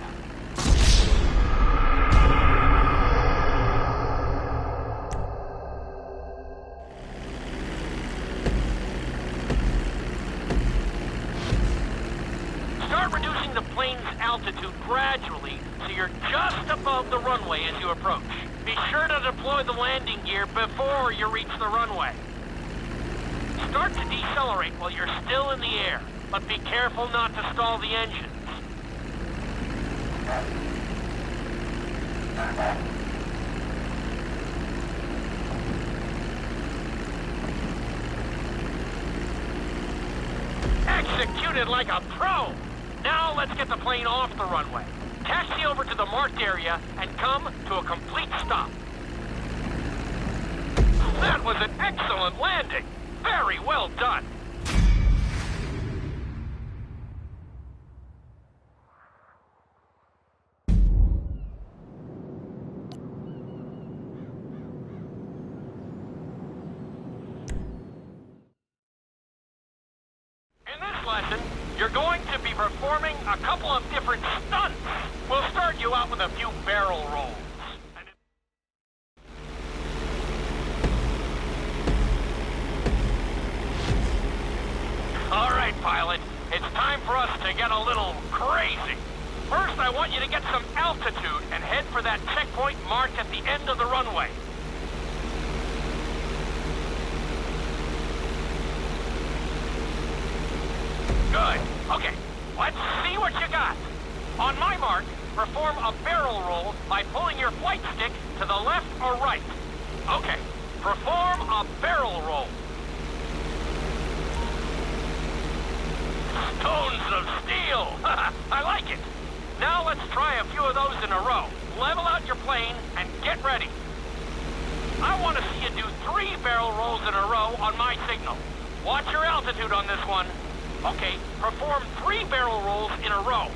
Start reducing the plane's altitude gradually so you're just above the runway as you approach. Be sure to deploy the landing gear before you reach the runway. Start to decelerate while you're still in the air, but be careful not to stall the engines. Executed like a pro! Now let's get the plane off the runway. Taxi over to the marked area and come to a complete stop. That was an excellent landing! Very well done! In this lesson, you're going to be performing a couple of different stunts. We'll start you out with a few barrel rolls. All right, pilot. It's time for us to get a little crazy. First, I want you to get some altitude and head for that checkpoint marked at the end of the runway. Good. Okay, let's see what you got. On my mark, perform a barrel roll by pulling your flight stick to the left or right. Okay, perform a barrel roll. Stones of steel! I like it! Now let's try a few of those in a row. Level out your plane and get ready. I want to see you do 3 barrel rolls in a row on my signal. Watch your altitude on this one. Okay, perform 3 barrel rolls in a row.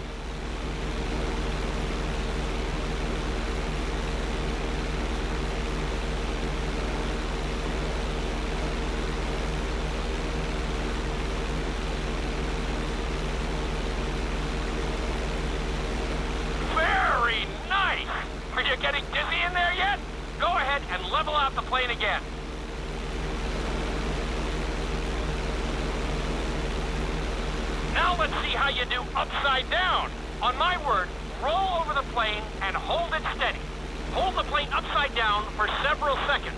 Very nice! Are you getting dizzy in there yet? Go ahead and level out the plane again. Now let's see how you do upside down. On my word, roll over the plane and hold it steady. Hold the plane upside down for several seconds.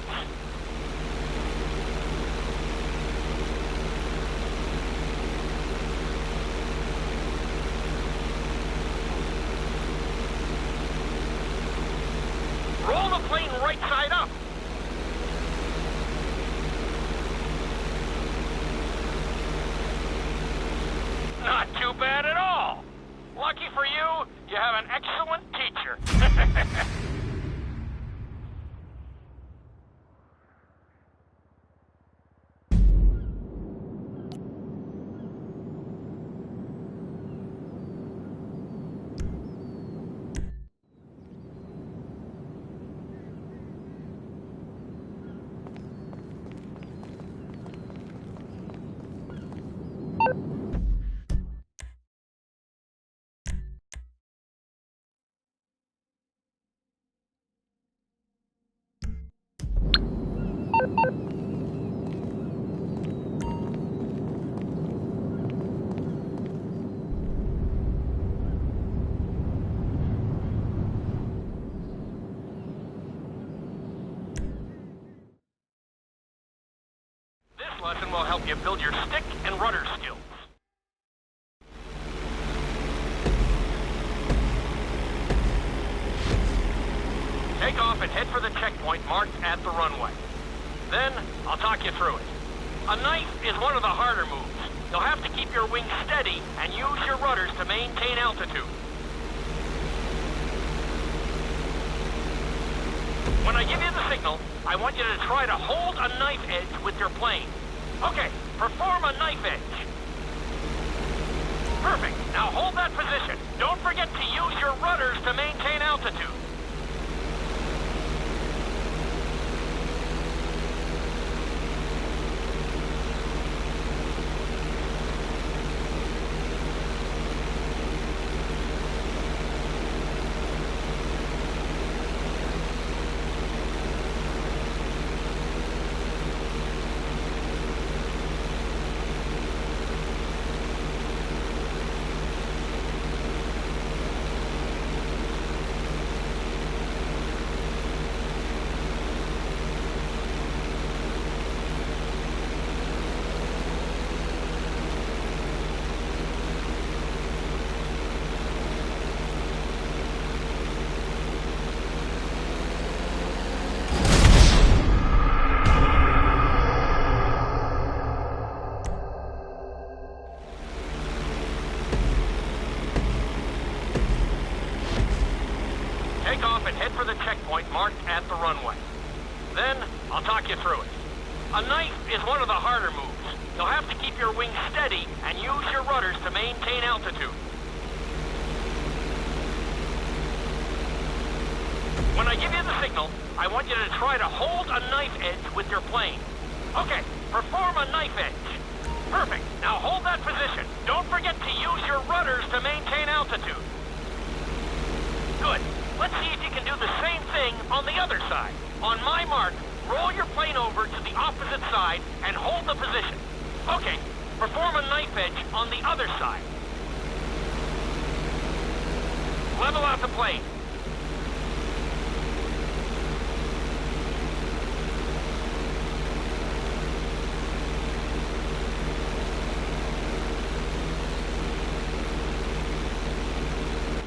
Roll the plane right side up. lesson will help you build your stick and rudder skills. Take off and head for the checkpoint marked at the runway. Then, I'll talk you through it. A knife is one of the harder moves. You'll have to keep your wings steady and use your rudders to maintain altitude. When I give you the signal, I want you to try to hold a knife edge with your plane. Okay, perform a knife edge. Perfect. Now hold that position. Don't forget to use your rudders to maintain altitude. Take off and head for the checkpoint marked at the runway. Then, I'll talk you through it. A knife is one of the harder moves. You'll have to keep your wings steady and use your rudders to maintain altitude. When I give you the signal, I want you to try to hold a knife edge with your plane. Okay, perform a knife edge. Perfect. Now hold that position. Don't forget to use your rudders to maintain altitude. Good. Let's see if you can do the same thing on the other side. On my mark, roll your plane over to the opposite side and hold the position. Okay, perform a knife edge on the other side. Level out the plane.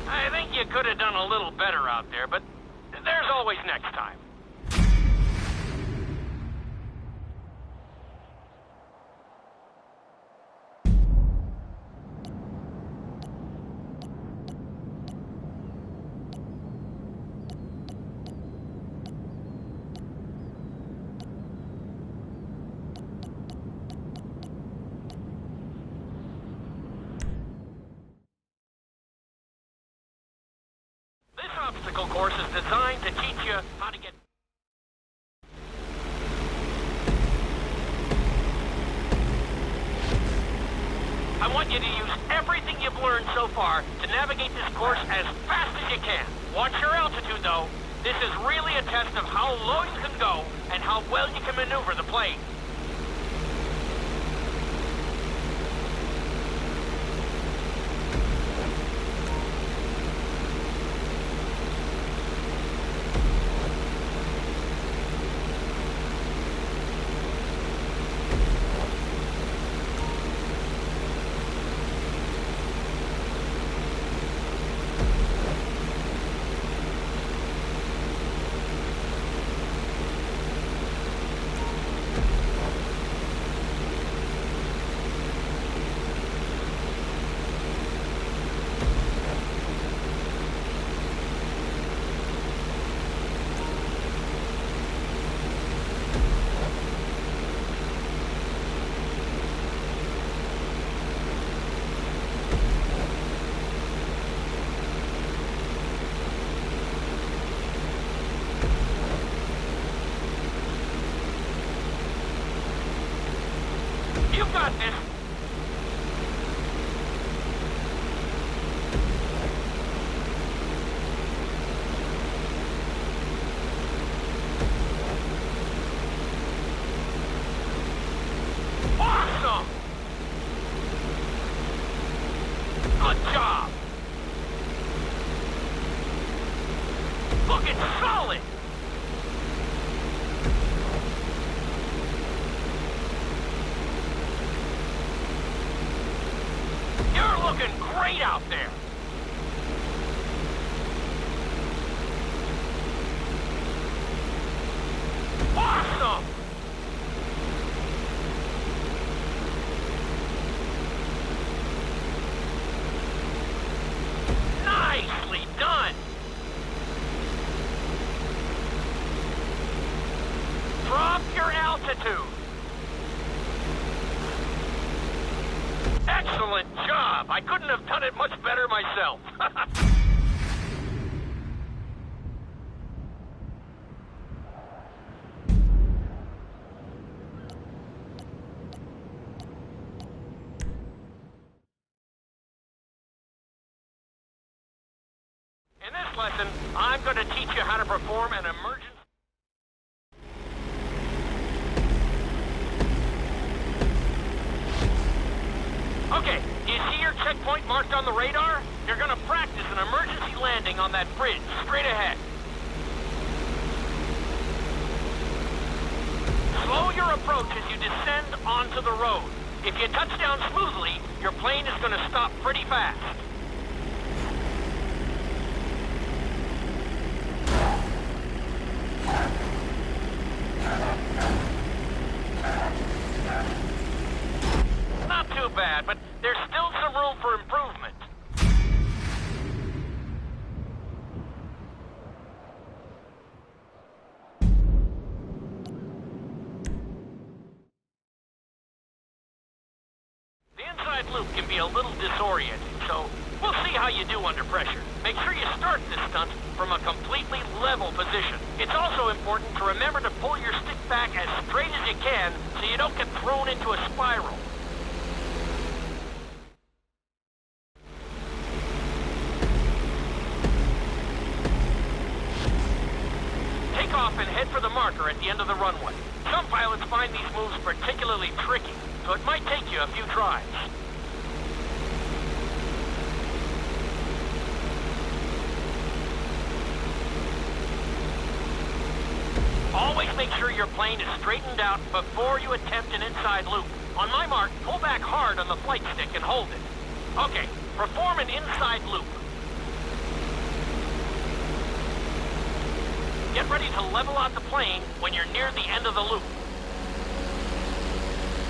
I think you could have done a little better out there, but there's always next time. This obstacle course is designed to teach you how to get... I want you to use everything you've learned so far to navigate this course as fast as you can. Watch your altitude, though. This is really a test of how low you can go and how well you can maneuver the plane. You've got this. Awesome! Good job! Looking solid! looking great out there. Awesome! Nicely done! Drop your altitude. Excellent job! I couldn't have done it much better myself. In this lesson, I'm going to teach you how to perform an emergency... Okay, do you see your checkpoint marked on the radar? You're gonna practice an emergency landing on that bridge, straight ahead. Slow your approach as you descend onto the road. If you touch down smoothly, your plane is gonna stop pretty fast. Not too bad, but there's still some room for improvement. The inside loop can be a little disorienting, so we'll see how you do under pressure. Make sure you start this stunt from a completely level position. It's also important to remember to pull your stick back as straight as you can so you don't get thrown into a spiral. Take off and head for the marker at the end of the runway. Some pilots find these moves particularly tricky, so it might take you a few tries. Always make sure your plane is straightened out before you attempt an inside loop. On my mark, pull back hard on the flight stick and hold it. Okay, perform an inside loop. Get ready to level out the plane when you're near the end of the loop.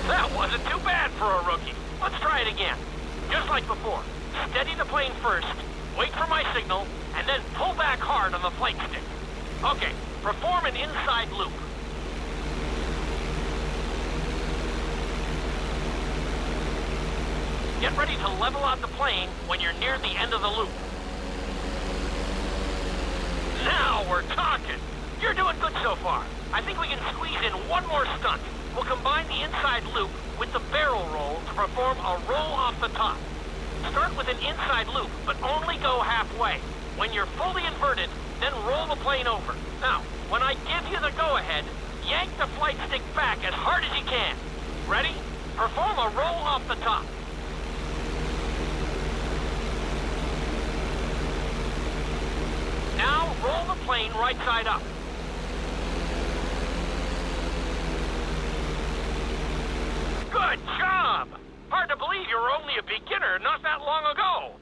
That wasn't too bad for a rookie. Let's try it again. Just like before. Steady the plane first, wait for my signal, and then pull back hard on the flight stick. Okay, perform an inside loop. Get ready to level out the plane when you're near the end of the loop. Now we're talking. You're doing good so far. I think we can squeeze in one more stunt. We'll combine the inside loop with the barrel roll to perform a roll off the top. Start with an inside loop, but only go halfway. When you're fully inverted, then roll the plane over. Now, when I give you the go-ahead, yank the flight stick back as hard as you can. Ready? Perform a roll off the top. Now, roll the plane right side up. Good job! Hard to believe you were only a beginner not that long ago.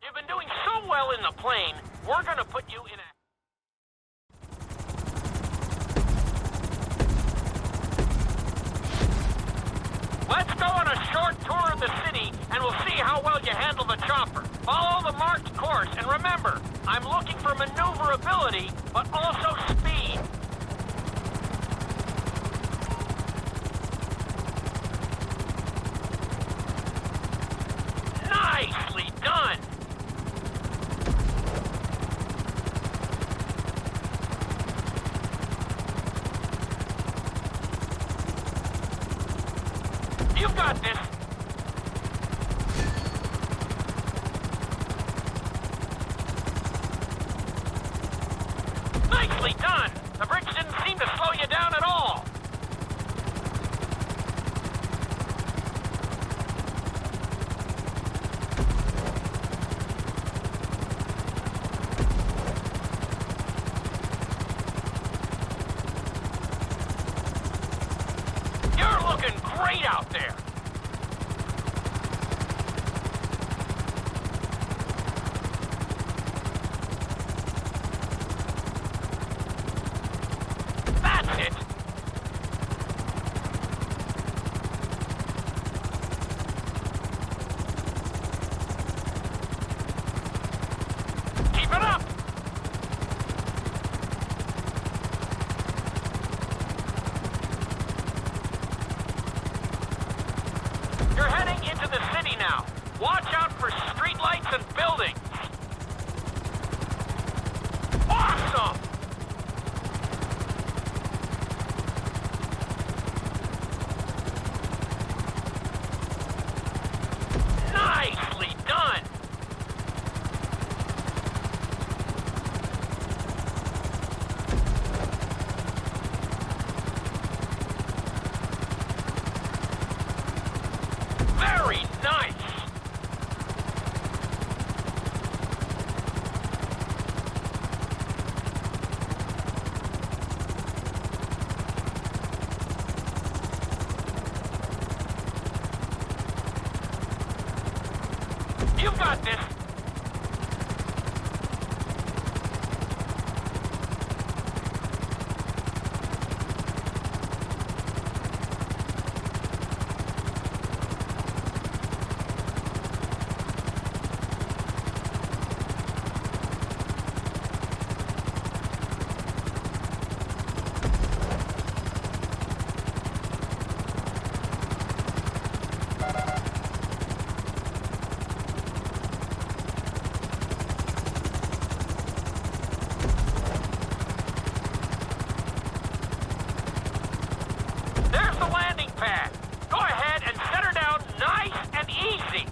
You've been doing so well in the plane, we're gonna put you in a... Let's go on a short tour of the city, and we'll see how well you handle the chopper. Follow the marked course, and remember, I'm looking for maneuverability, but also speed. Nicely done! You've got this. Nicely done. The bridge didn't seem to slow you down at all. looking great out there. That's it. Keep it up. You're heading into the city now. Watch out for streetlights and buildings. Awesome! Nicely done! Very nice! You got this! There's the landing pad. Go ahead and set her down nice and easy.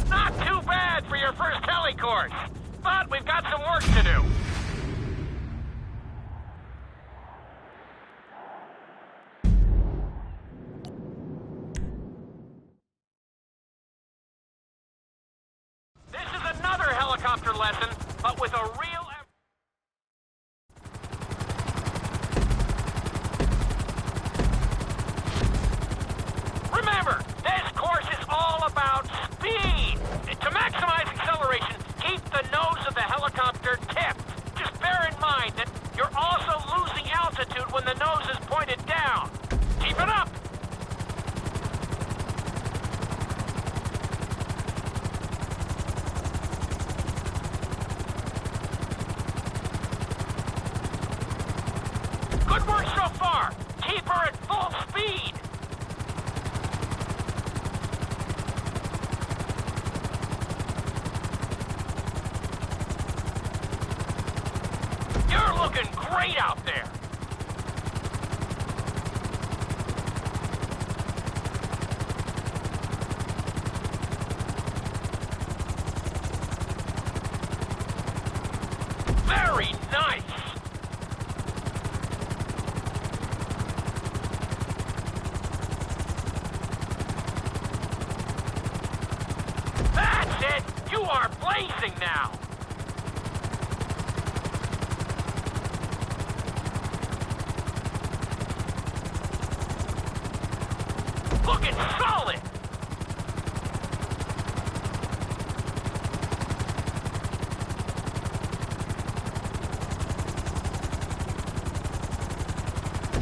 Not too bad for your first heli course, but we've got some work to do. This is another helicopter lesson, but with a real... Remember, this course is all about speed. To maximize acceleration, keep the nose of the helicopter tipped. Just bear in mind that you're also losing altitude when the nose is pointed down. Keep it up! Good work so far. Keep her at full speed. You're looking great out there. Very nice. That's it! You are blazing now! Looking solid!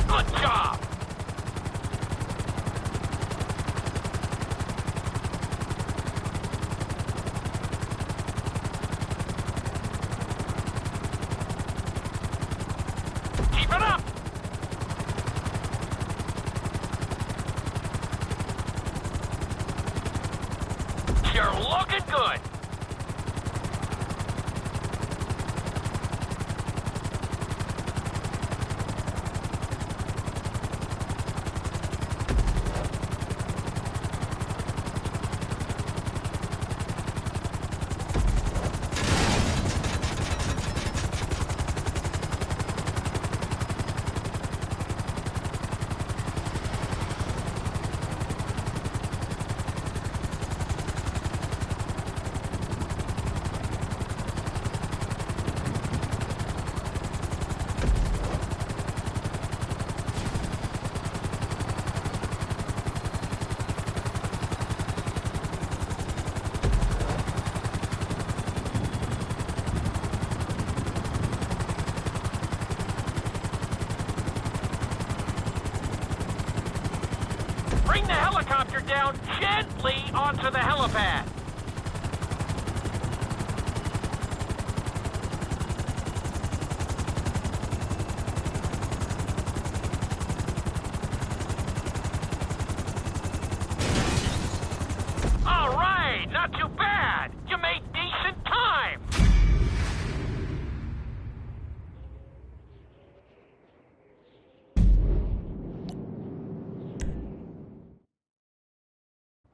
Good job! Keep it up! You're looking good! down gently onto the helipad. All right, not too bad. You made decent time.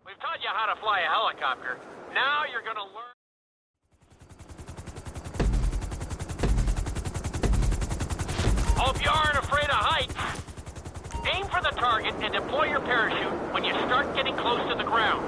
We've taught you how to fly a helicopter. Now you're gonna learn. Hope you aren't afraid of heights. Aim for the target and deploy your parachute when you start getting close to the ground.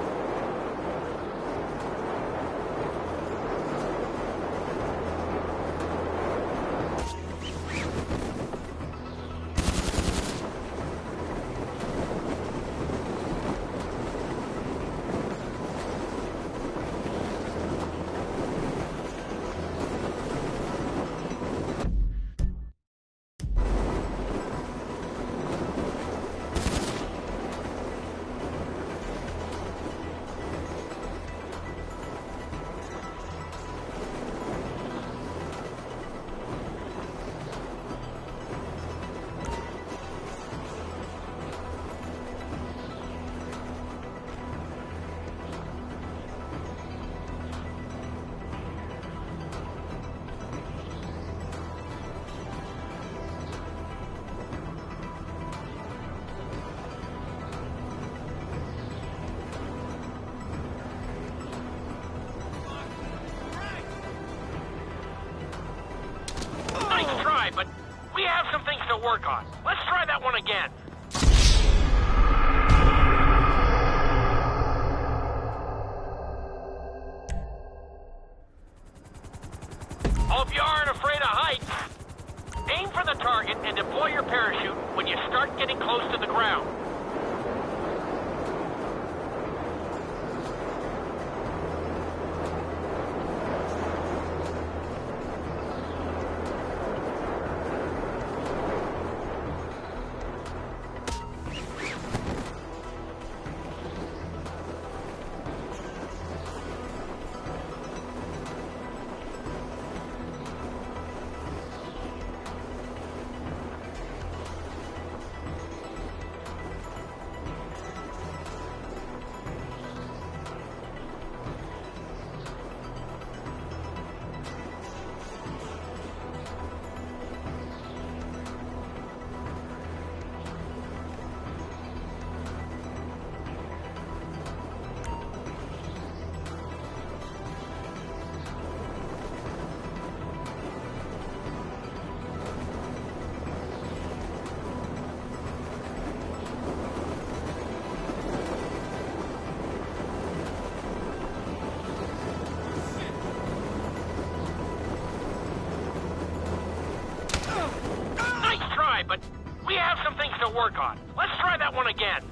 Nice try, but we have some things to work on. Let's try that one again. Hope you aren't afraid of heights. Aim for the target and deploy your parachute when you start getting close to the ground. But we have some things to work on. Let's try that one again.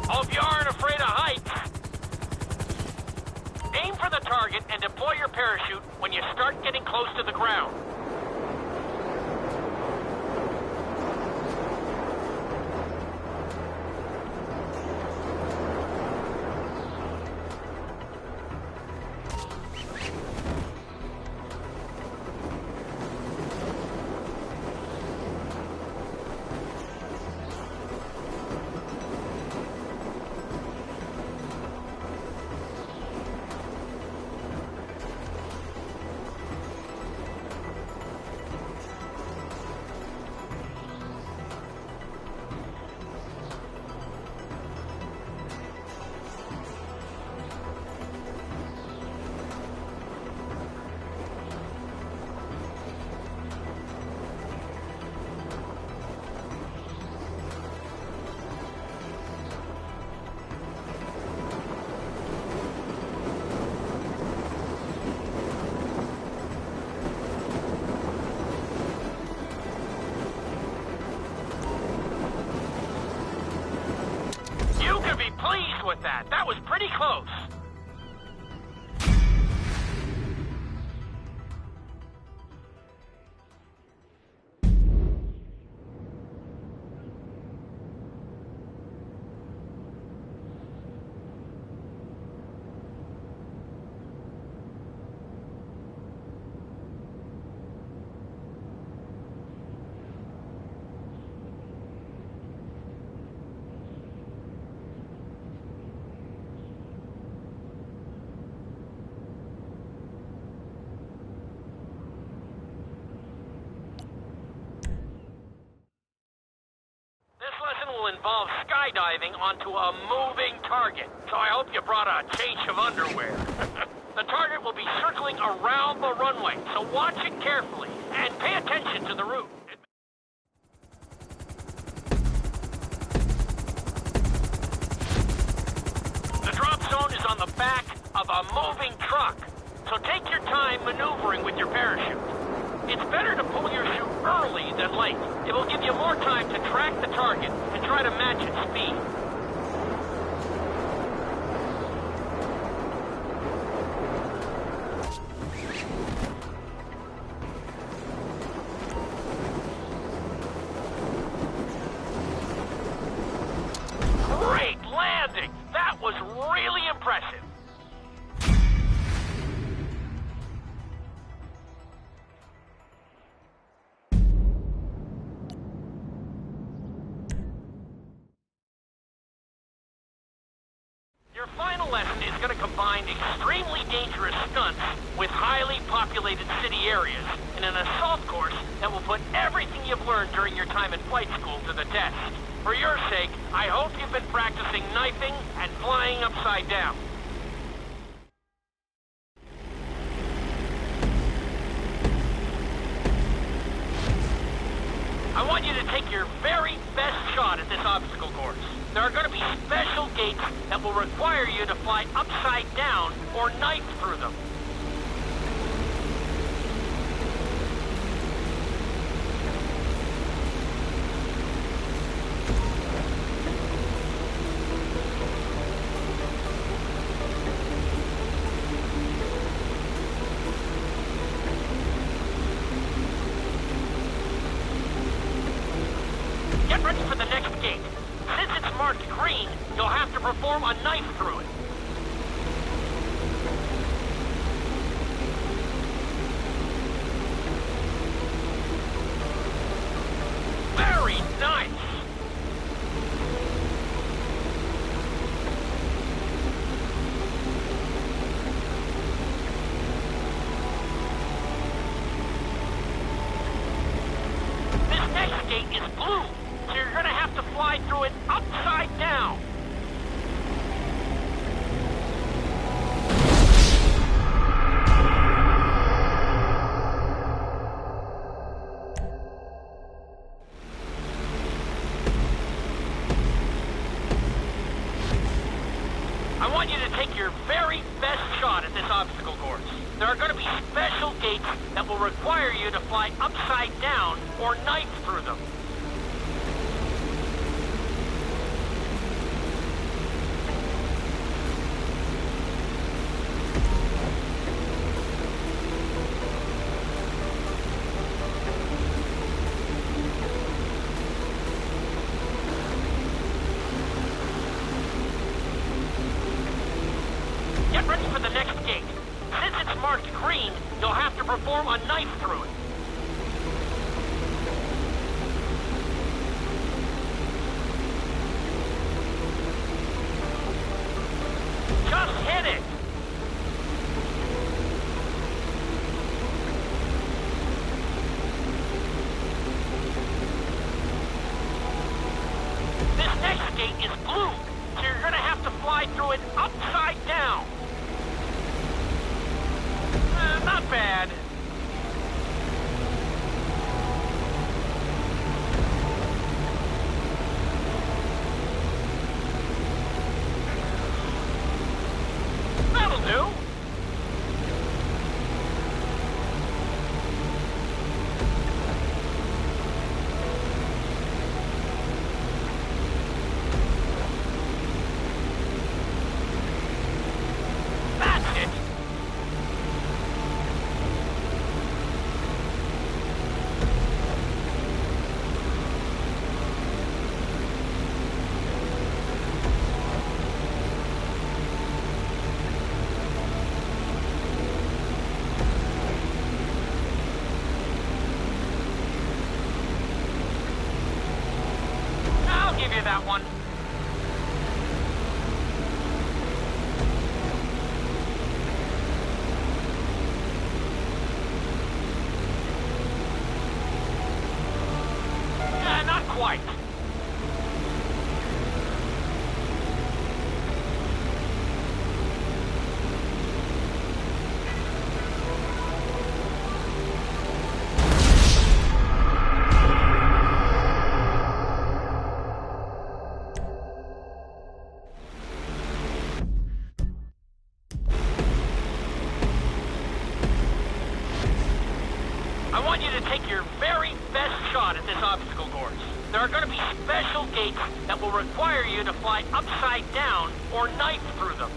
Hope you aren't afraid of heights. Aim for the target and deploy your parachute when you start getting close to the ground. with that. That was pretty close. Involves skydiving onto a moving target, so I hope you brought a change of underwear. The target will be circling around the runway, so watch it carefully and pay attention to the route. The drop zone is on the back of a moving truck, so take your time maneuvering with your parachute. It's better to pull your chute early than late. It will give you more time to track the target and try to match its speed. Great landing! That was really impressive. Your final lesson is going to combine extremely dangerous stunts with highly populated city areas in an assault course that will put everything you've learned during your time in flight school to the test. For your sake, I hope you've been practicing knifing and flying upside down. I want you to take your very best shot at this obstacle course. There are going to be special gates that will require you to fly upside down or knife through them. Get ready for the next gate. Since it's marked green, you'll have to perform a knife through it. Very nice! This next gate is blue. So you're gonna have to fly through it upside down. I want you to take your very best shot at this obstacle course. There are going to be special gates that will require you to fly upside down or knife through them. Get ready for the next gate. Since it's marked green, you'll have to perform a knife through it. Just hit it! This next gate is blue, so you're gonna have to fly through it upside down. Not bad. That'll do. There are going to be special gates that will require you to fly upside down or knife through them.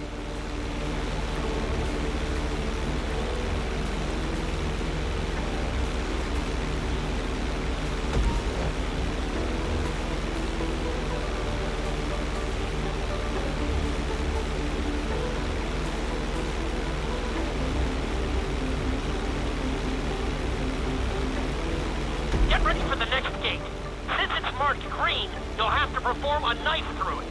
Get ready for the next gate. Since it's marked green, you'll have to perform a knife through it.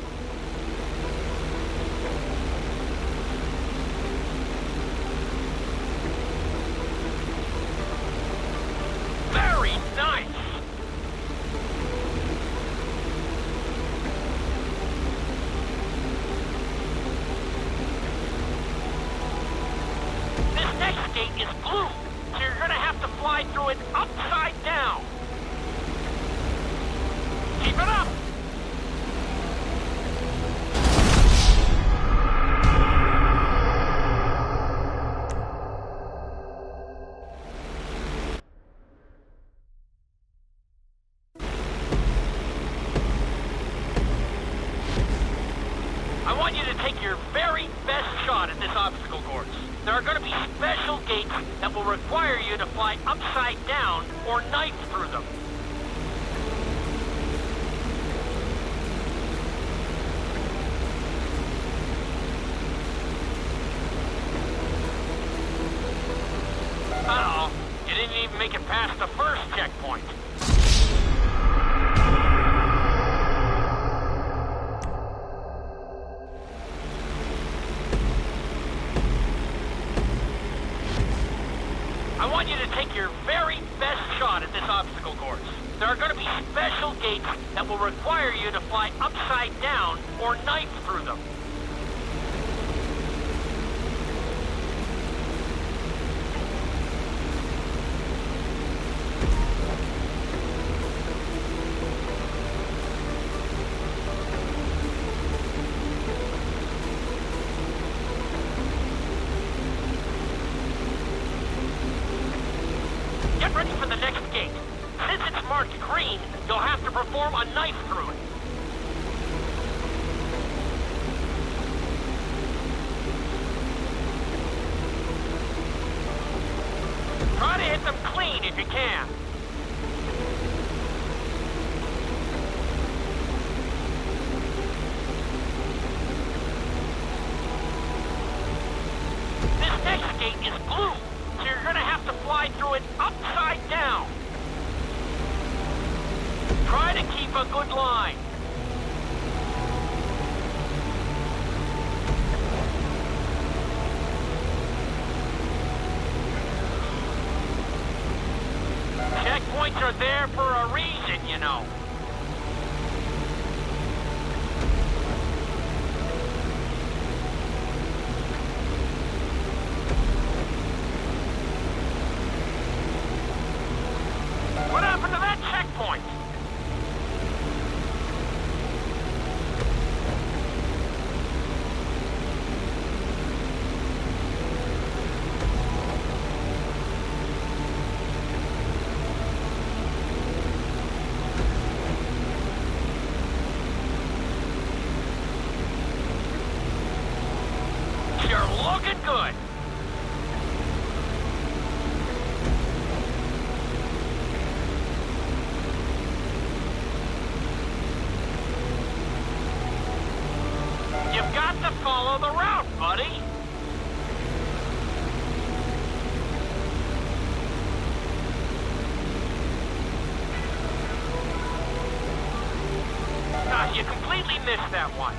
Very nice! This next gate is blue, so you're gonna have to fly through it upside down. Keep it up! I want you to take your very best shot at this obstacle course. There are going to be special gates that will require you to fly upside down or knife through them. Uh-oh, you didn't even make it past the first checkpoint. I want you to take your very best shot at this obstacle course. There are going to be special gates that will require you to fly upside down or knife through them. Get ready for the next gate. Since it's marked green, you'll have to perform a knife through it. Try to hit them clean if you can. This next gate is blue, so you're gonna have to fly through it upside down. Try to keep a good line. Checkpoints are there for a reason, you know. What happened to that checkpoint? You're looking good. You've got to follow the route, buddy. You completely missed that one.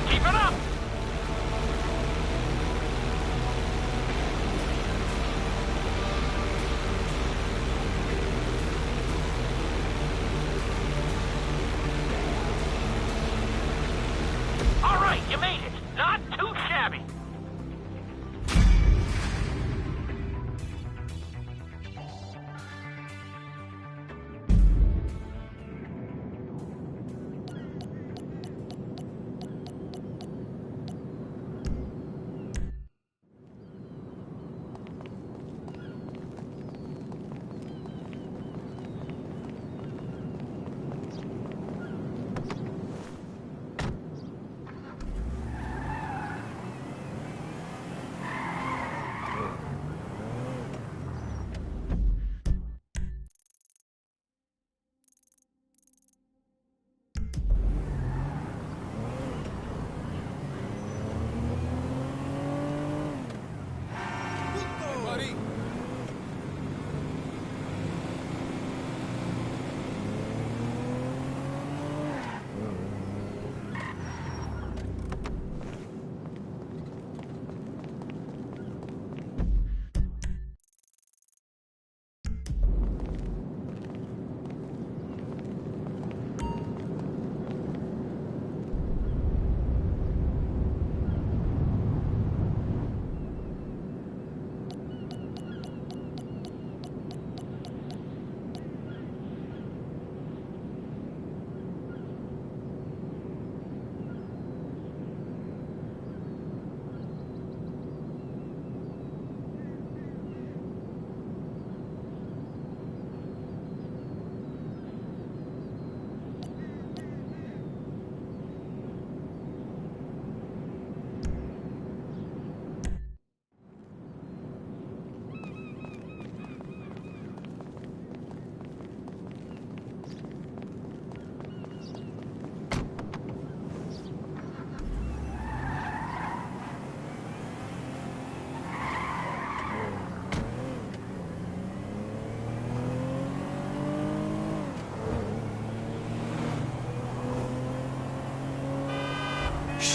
Keep it up! All right, you made it. Not too shabby.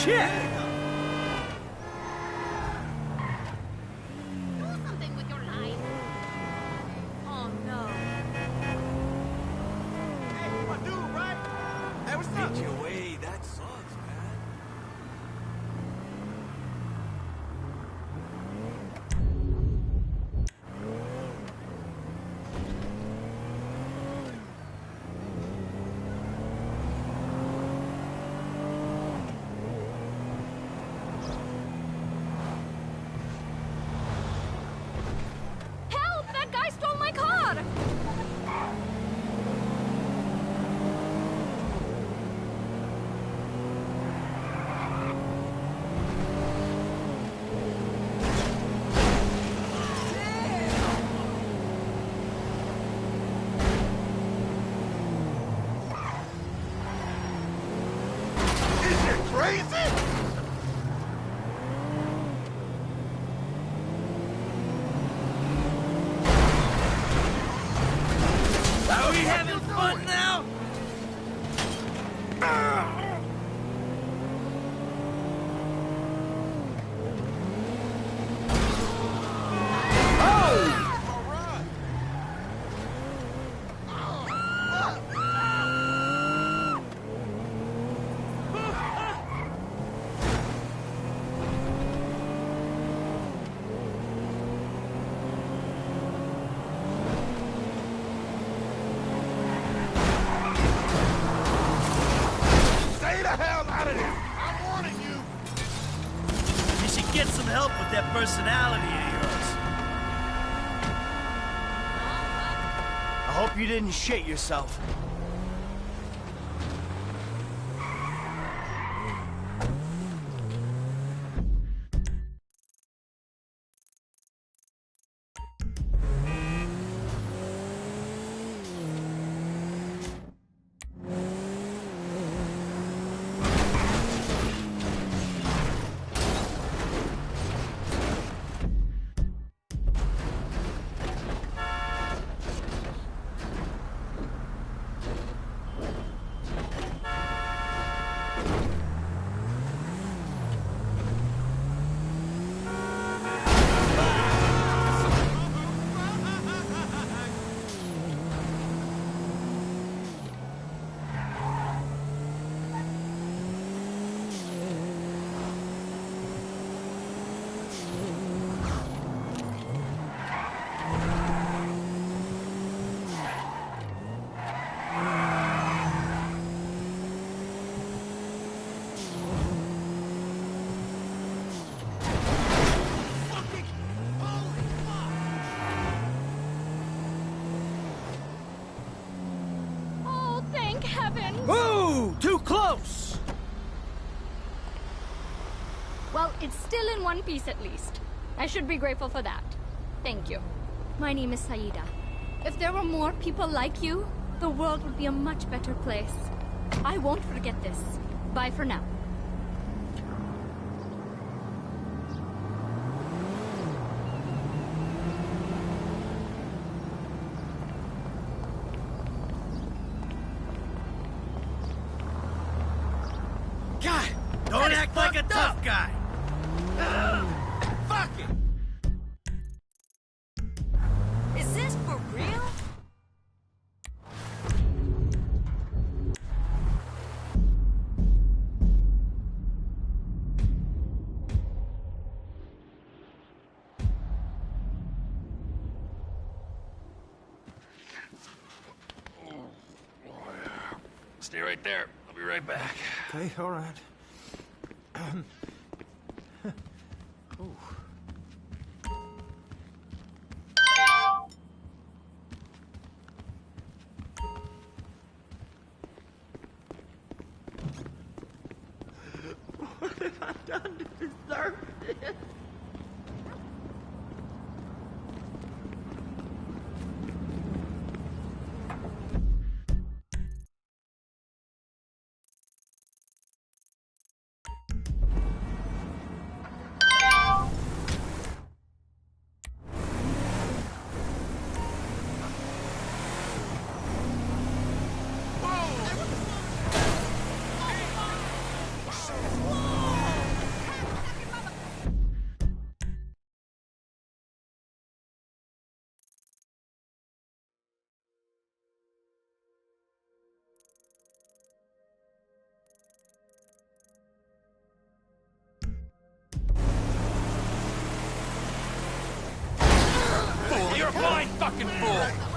shit! Do something with your life. Oh no. Hey, my dude, right? Hey, what's up? Get your way, that sucks, man. Help! That guy stole my car! Is you crazy? Are we having fun now? Stay the hell out of there! I'm warning you! You should get some help with that personality of yours. I hope you didn't shit yourself. Oh, thank heavens! Ooh, too close! Well, it's still in one piece at least. I should be grateful for that. Thank you. My name is Saida. If there were more people like you, the world would be a much better place. I won't forget this. Bye for now. God, don't act like a tough guy. Fuck it! Is this for real? Stay right there. I'll be right back. Okay, all right. What have I done to deserve this? blind fucking fool!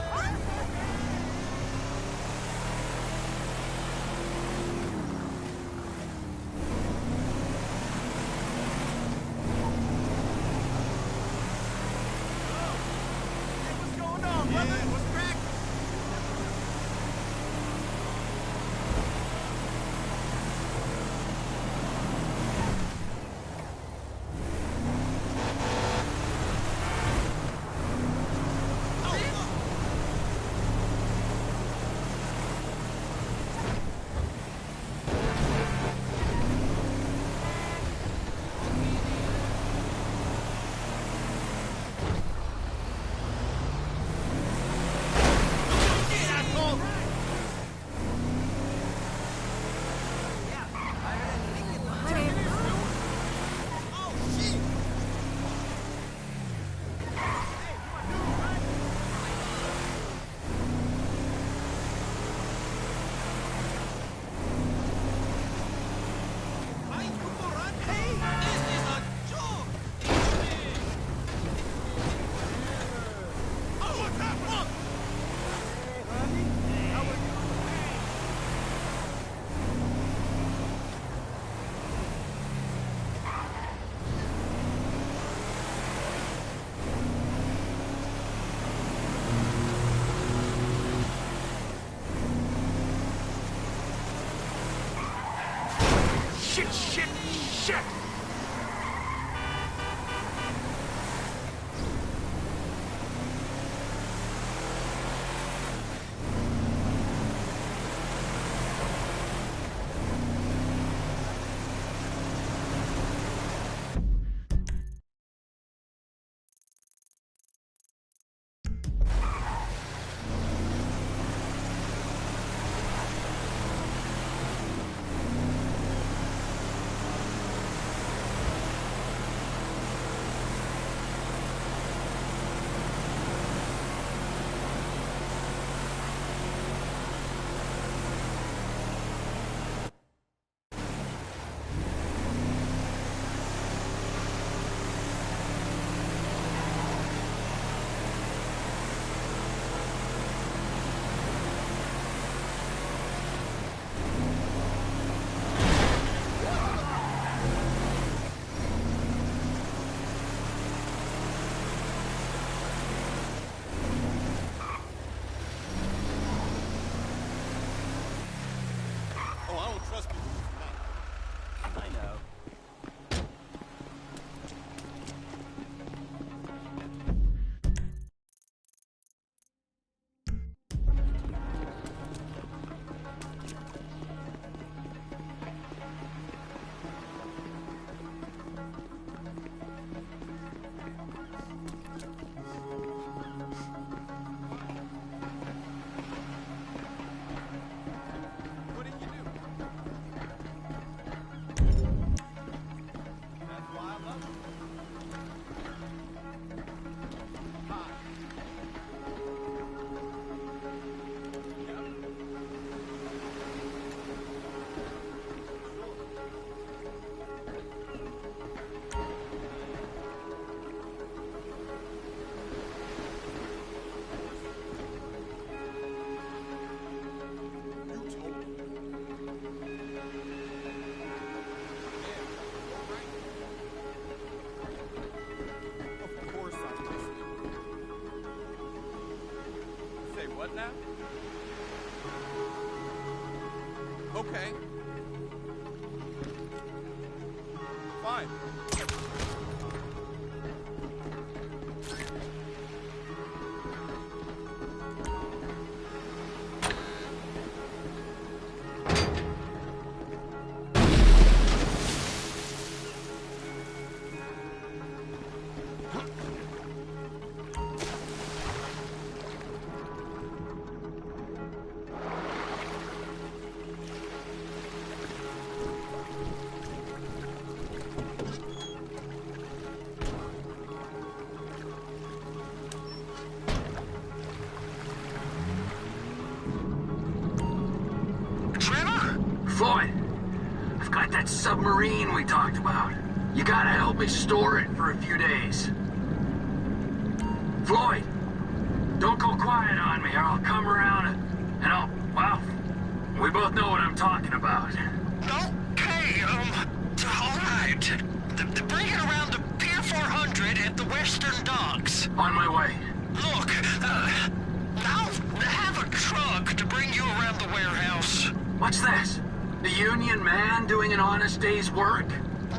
Shit, shit, shit! I know. What now? Okay. Fine. Floyd, I've got that submarine we talked about. You gotta help me store it for a few days. Floyd, quiet on me or I'll come around and I'll, well, we both know what I'm talking about. Okay, all right. Bring it around to Pier 400 at the Western Docks. On my way. Look, I'll have a truck to bring you around the warehouse. What's this? The union man doing an honest day's work?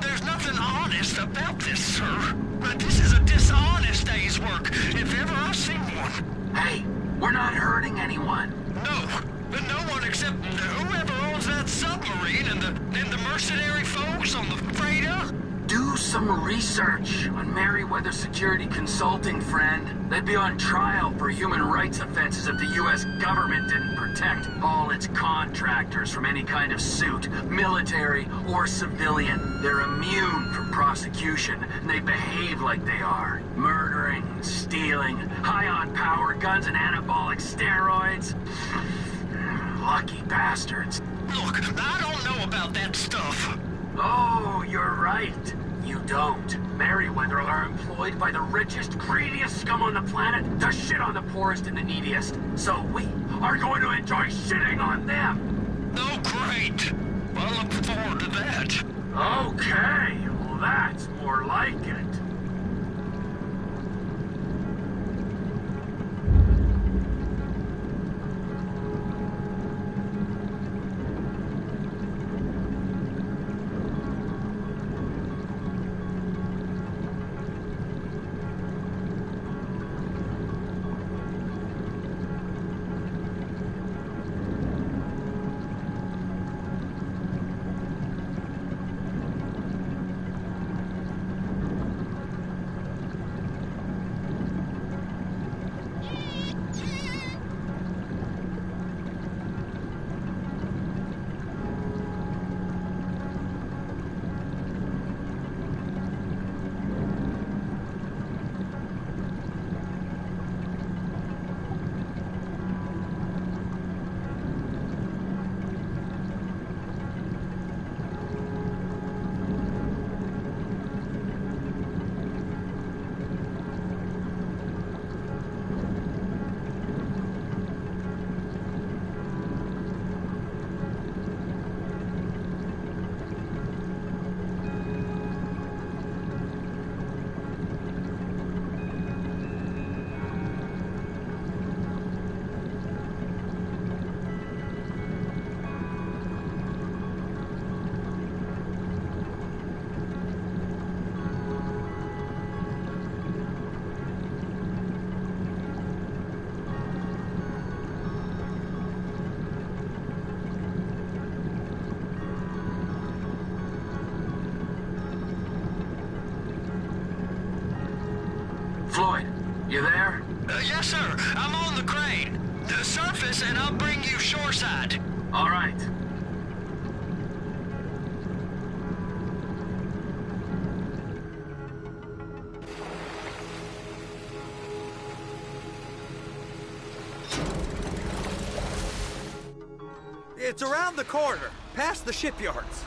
There's nothing honest about this, sir. But this is a dishonest day's work, if ever I've seen one. Hey, we're not hurting anyone. No one except whoever owns that submarine and the mercenary folks on the freighter. Do some research on Merryweather Security Consulting, friend. They'd be on trial for human rights offenses if the U.S. government didn't protect all its contractors from any kind of suit, military or civilian. They're immune from prosecution, and they behave like they are. Murdering, stealing, high on power guns and anabolic steroids. Lucky bastards. Look, I don't know about that stuff. Oh, you're right. You don't. Merryweather are employed by the richest, greediest scum on the planet to shit on the poorest and the neediest. So we are going to enjoy shitting on them. Oh, great. Well, I look forward to that. Okay, well that's more like it. Floyd, you there? Yes, sir. I'm on the crane. Surface, and I'll bring you shoreside. All right. It's around the corner, past the shipyards.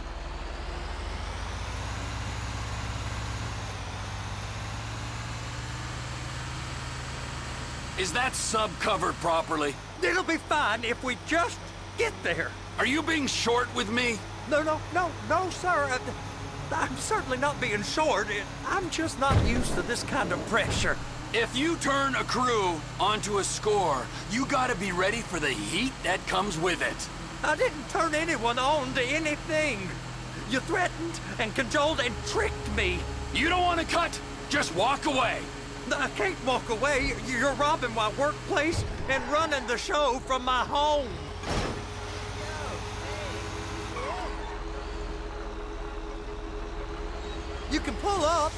Is that sub covered properly? It'll be fine if we just get there. Are you being short with me? No, sir. I'm certainly not being short. I'm just not used to this kind of pressure. If you turn a crew onto a score, you gotta be ready for the heat that comes with it. I didn't turn anyone on to anything. You threatened and cajoled and tricked me. You don't want to cut? Just walk away. I can't walk away. You're robbing my workplace and running the show from my home. You can pull up.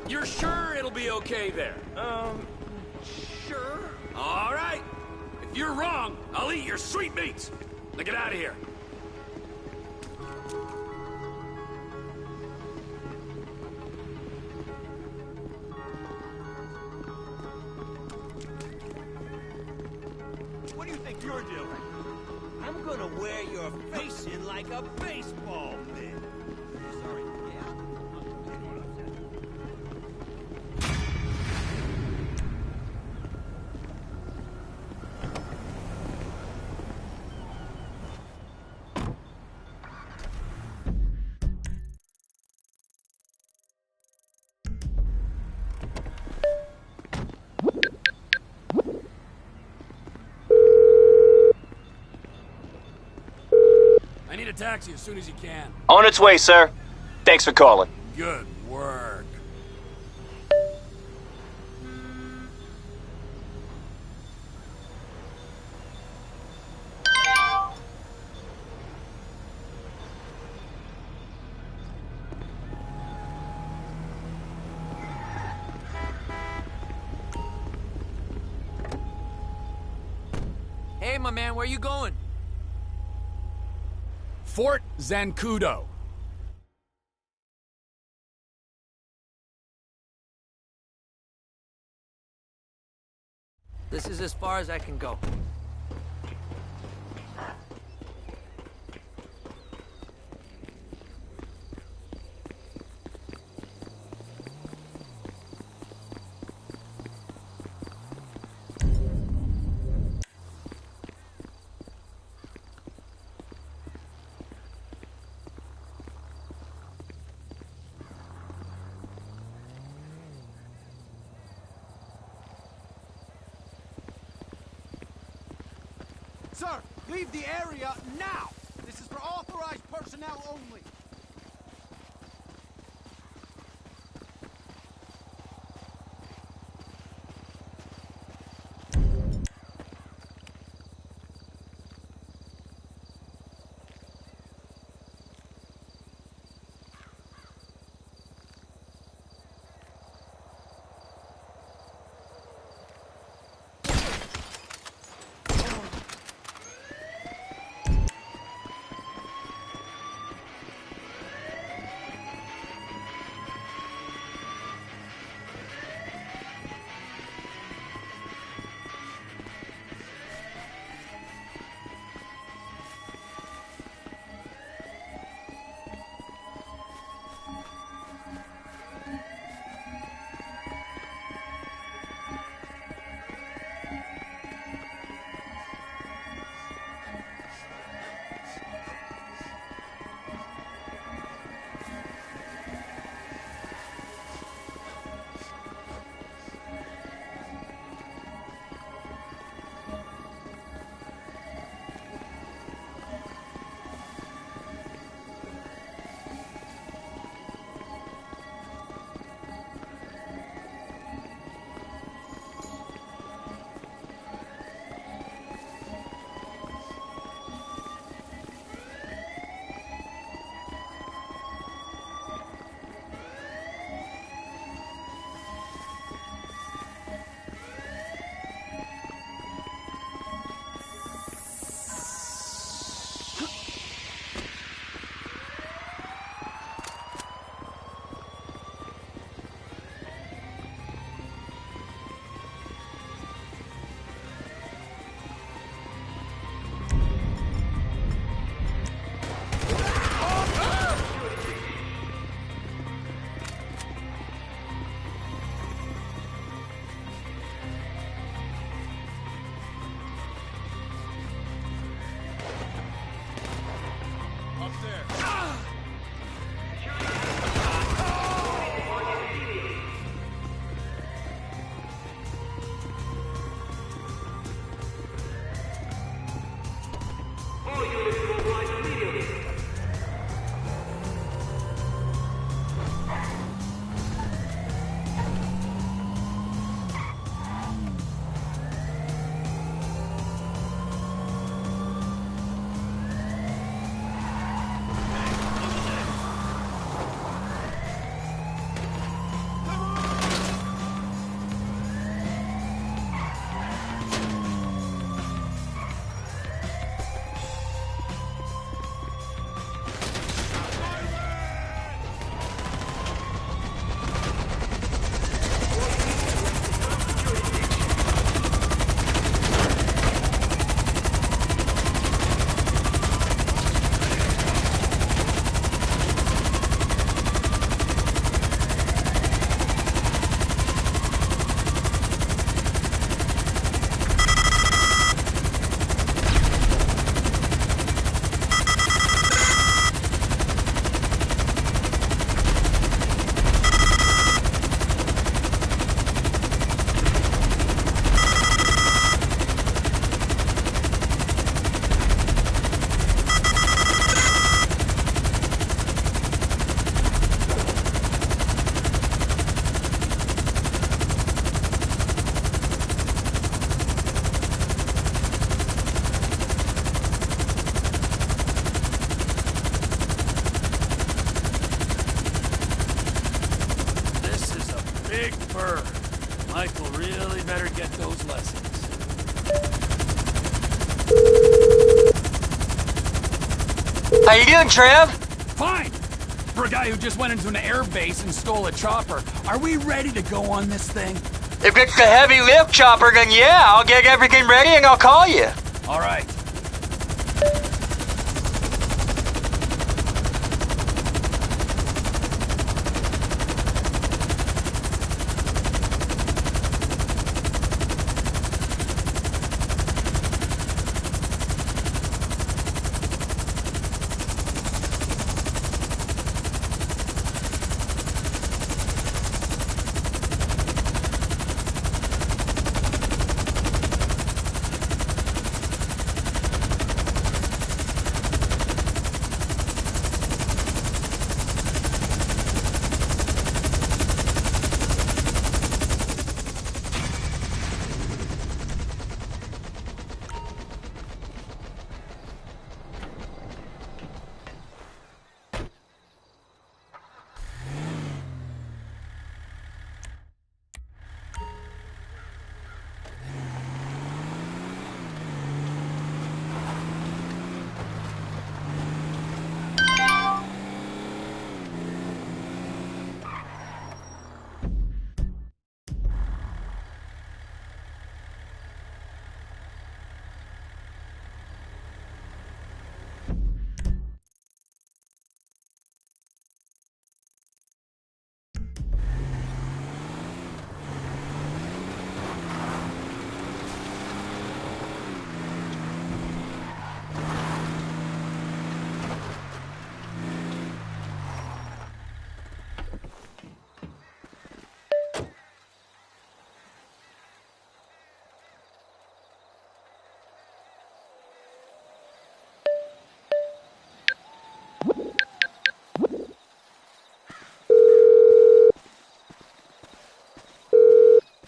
You're sure it'll be okay there? Sure. All right. If you're wrong, I'll eat your sweetmeats. Now get out of here. What do you think you're doing? I'm gonna wear your face in like a baseball mitt. Sorry, yeah? taxi as soon as you can. On its way, sir. Thanks for calling. Good work. Hey, my man, where you going? Fort Zancudo. This is as far as I can go. Sir, leave the area now! This is for authorized personnel only. Big bird. Michael really better get those lessons. How you doing, Trev? Fine. For a guy who just went into an air base and stole a chopper, are we ready to go on this thing? If it's the heavy lift chopper, then yeah, I'll get everything ready and I'll call you. All right.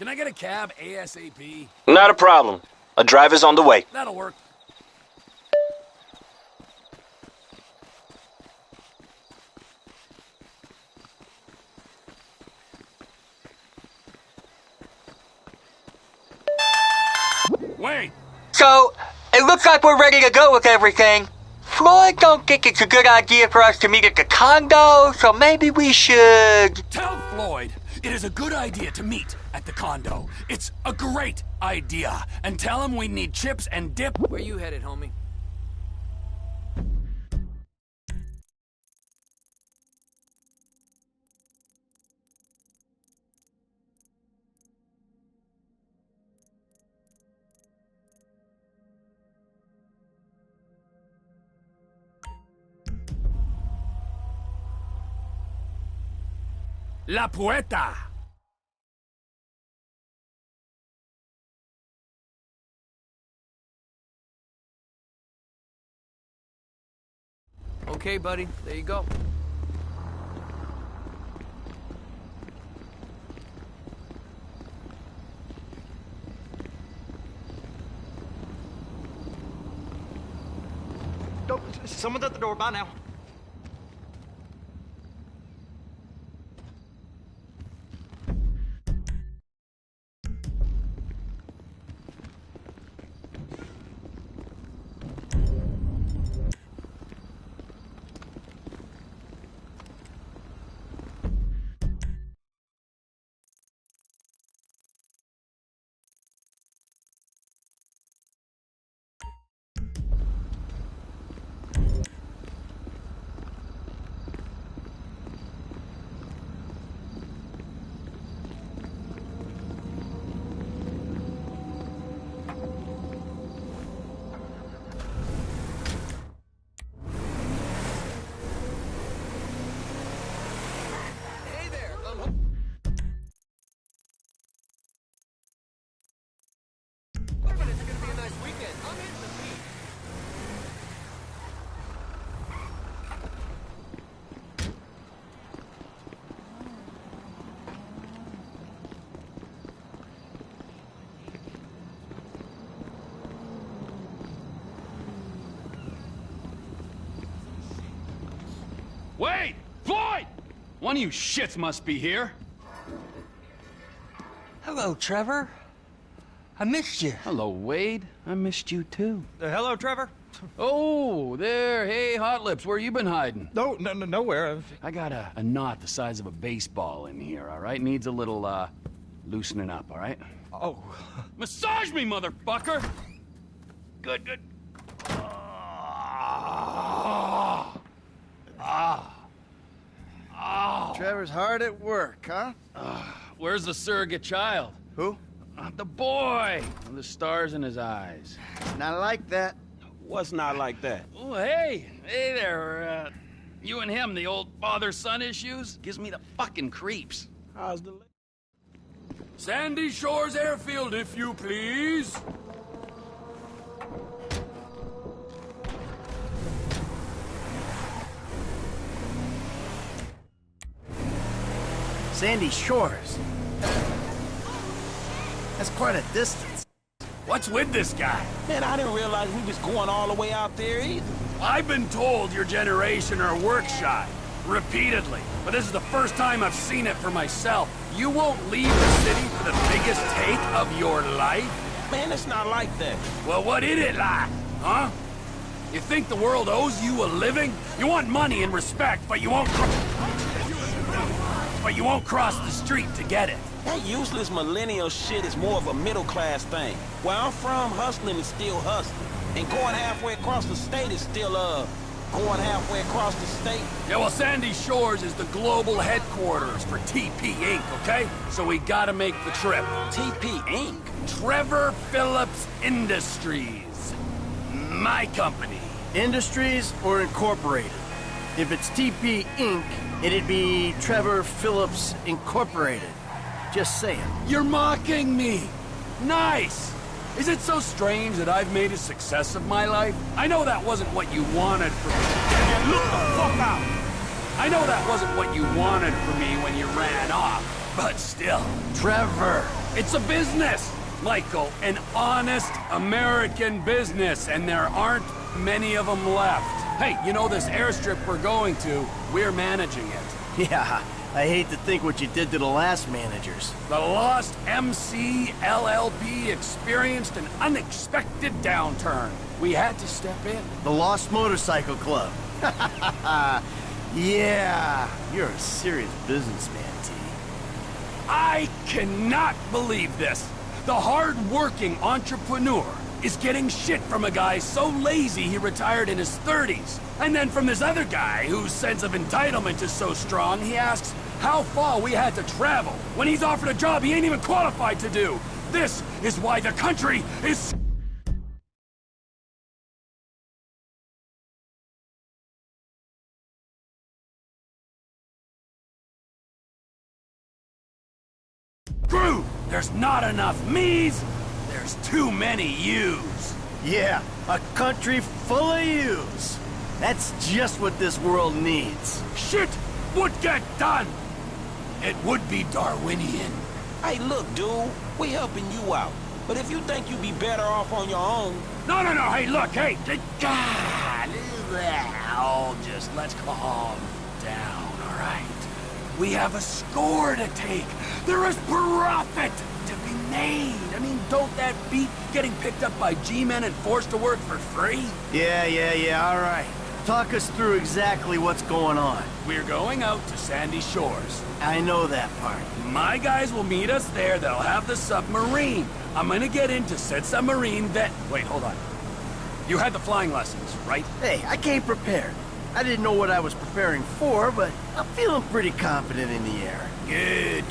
Can I get a cab ASAP? Not a problem. A driver's on the way. That'll work. Wait! So, it looks like we're ready to go with everything. Floyd don't think it's a good idea for us to meet at the condo, so maybe we should... Tell Floyd it is a good idea to meet at the condo. It's a great idea. And tell him we need chips and dip. Where you headed, homie? La Puerta. Okay, buddy. There you go. Someone's at the door. Bye now. Wait! Floyd! One of you shits must be here. Hello, Trevor. I missed you. Hello, Wade. I missed you too. Hello, Trevor. Oh, there. Hey, Hot Lips, where you been hiding? Nowhere. I got a knot the size of a baseball in here, all right? Needs a little, loosening up, all right? Oh. Massage me, motherfucker! Good, good. Trevor's hard at work, huh? Where's the surrogate child? Who? The boy! The stars in his eyes. Not like that. What's not like that? Oh, hey! Hey there, you and him, the old father-son issues? Gives me the fucking creeps. How's the... Sandy Shores Airfield, if you please. Sandy Shores. That's quite a distance. What's with this guy? Man, I didn't realize we was going all the way out there either. I've been told your generation are work shy. Repeatedly. But this is the first time I've seen it for myself. You won't leave the city for the biggest take of your life? Man, it's not like that. Well, what is it like, huh? You think the world owes you a living? You want money and respect, but you won't cross the street to get it. That useless millennial shit is more of a middle-class thing. Where I'm from, hustling is still hustling. And going halfway across the state is still, going halfway across the state. Yeah, well, Sandy Shores is the global headquarters for TP Inc., okay? So we gotta make the trip. TP Inc.? Trevor Phillips Industries. My company. Industries or Incorporated? If it's TP Inc., it'd be Trevor Phillips Incorporated. Just saying. You're mocking me. Nice. Is it so strange that I've made a success of my life? I know that wasn't what you wanted from me. Look the fuck out! I know that wasn't what you wanted from me when you ran off, but still. Trevor, it's a business, Michael, an honest American business, and there aren't many of them left. Hey, you know this airstrip we're going to, we're managing it. Yeah, I hate to think what you did to the last managers. The Lost MC LLP experienced an unexpected downturn. We had to step in. The Lost Motorcycle Club. Yeah, you're a serious businessman, T. I cannot believe this. The hard-working entrepreneur is getting shit from a guy so lazy he retired in his 30s. And then from this other guy whose sense of entitlement is so strong, he asks how far we had to travel when he's offered a job he ain't even qualified to do. This is why the country is... Screwed! There's not enough me's, there's too many yous. Yeah, a country full of yous. That's just what this world needs. Shit would get done. It would be Darwinian. Hey, look, dude, we helping you out. But if you think you'd be better off on your own... No, hey, look, hey, God, just let's calm down, all right? We have a score to take. There is profit to be made. I mean, don't that beat getting picked up by G-men and forced to work for free? Yeah, all right. Talk us through exactly what's going on. We're going out to Sandy Shores. I know that part. My guys will meet us there. They'll have the submarine. I'm gonna get into said submarine then... Wait, hold on. You had the flying lessons, right? Hey, I came prepared. I didn't know what I was preparing for, but I'm feeling pretty confident in the air. Good.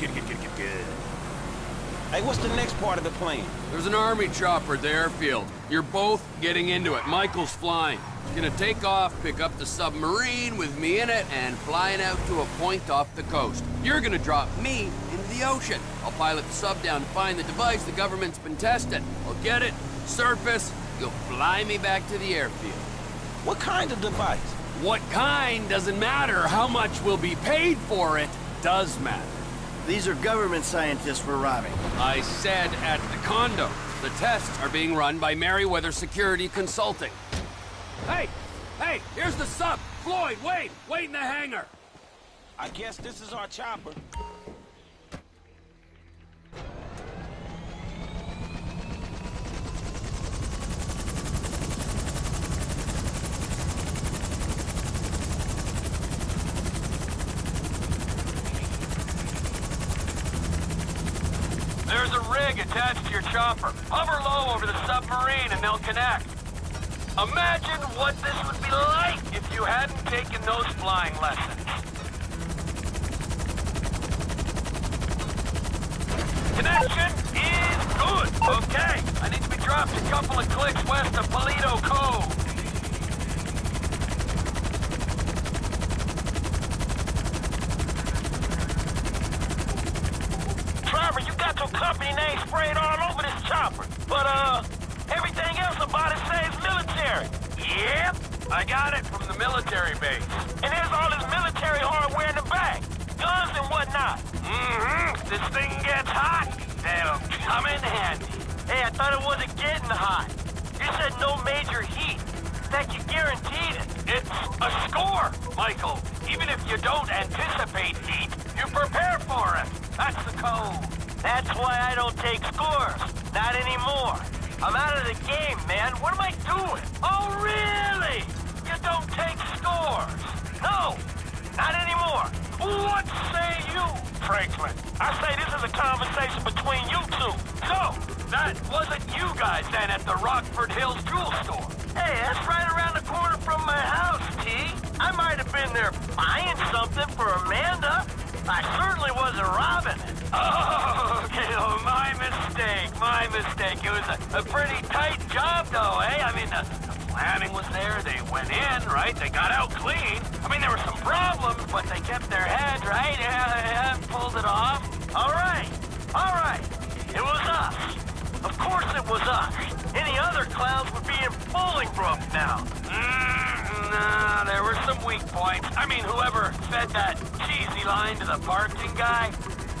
Hey, what's the next part of the plane? There's an army chopper at the airfield. You're both getting into it. Michael's flying. He's gonna take off, pick up the submarine with me in it, and flying out to a point off the coast. You're gonna drop me into the ocean. I'll pilot the sub down to find the device the government's been testing. I'll get it, surface, you'll fly me back to the airfield. What kind of device? What kind doesn't matter. How much will be paid for it does matter. These are government scientists we're robbing. I said at the condo. The tests are being run by Merriweather Security Consulting. Hey, here's the sub. Floyd, wait in the hangar. I guess this is our chopper. There's a rig attached to your chopper. Hover low over the submarine and they'll connect. Imagine what this would be like if you hadn't taken those flying lessons. Connection is good. Okay, I need to be dropped a couple of clicks west of Polito Cove. Trevor, you got your company name sprayed all over this chopper. But, everything else about it says military. Yep, I got it from the military base. And there's all this military hardware in the back. Guns and whatnot. This thing gets hot, they'll come in handy. Hey, I thought it wasn't getting hot. You said no major heat. That you guaranteed it. It's a score, Michael. Even if you don't anticipate heat, you prepare for it. That's the code. That's why I don't take scores. Not anymore. I'm out of the game, man. What am I doing? Oh, really? You don't take scores? No, not anymore. What say you, Franklin? I say this is a conversation between you two. So, that wasn't you guys then at the Rockford Hills jewel store? Hey, that's right around the corner from my house, T. I might have been there buying something for Amanda. I certainly wasn't robbing it. Oh, okay, my mistake. It was a pretty tight job, though, eh? I mean, the planning was there, they went in, right? They got out clean. I mean, there were some problems, but they kept their head, right? Yeah, pulled it off. All right. It was us. Of course it was us. Any other clowns would be in Bolingbrook now. Nah, there were some weak points. I mean, whoever fed that cheesy line to the parking guy,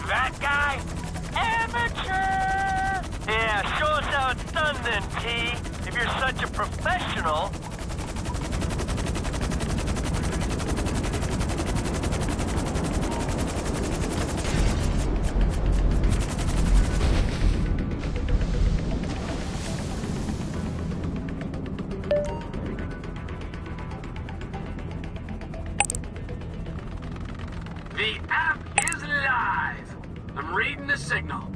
that guy, amateur! Yeah, show us how it's done then, T. If you're such a professional. The app is live. I'm reading the signal.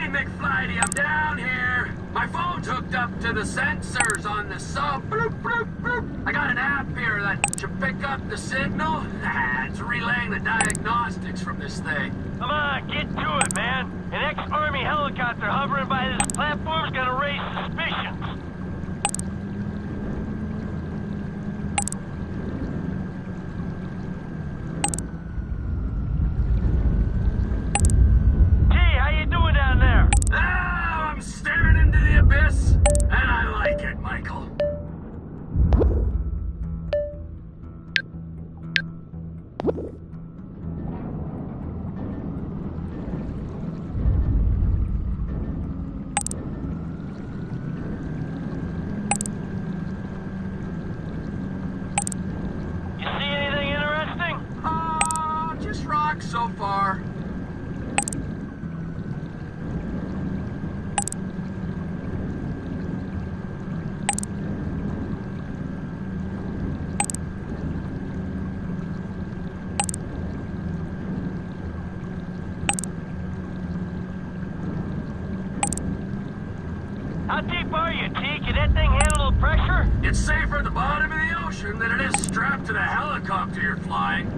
McFlighty, I'm down here. My phone's hooked up to the sensors on the sub. Bloop, bloop, bloop. I got an app here that should pick up the signal. It's relaying the diagnostics from this thing. Come on, get to it, man. An ex-Army helicopter hovering by this platform's gonna raise suspicions. I'm staring into the abyss, and I like it, Michael. You see anything interesting? Just rocks so far. How deep are you, T? Can that thing handle the pressure? It's safer at the bottom of the ocean than it is strapped to the helicopter you're flying.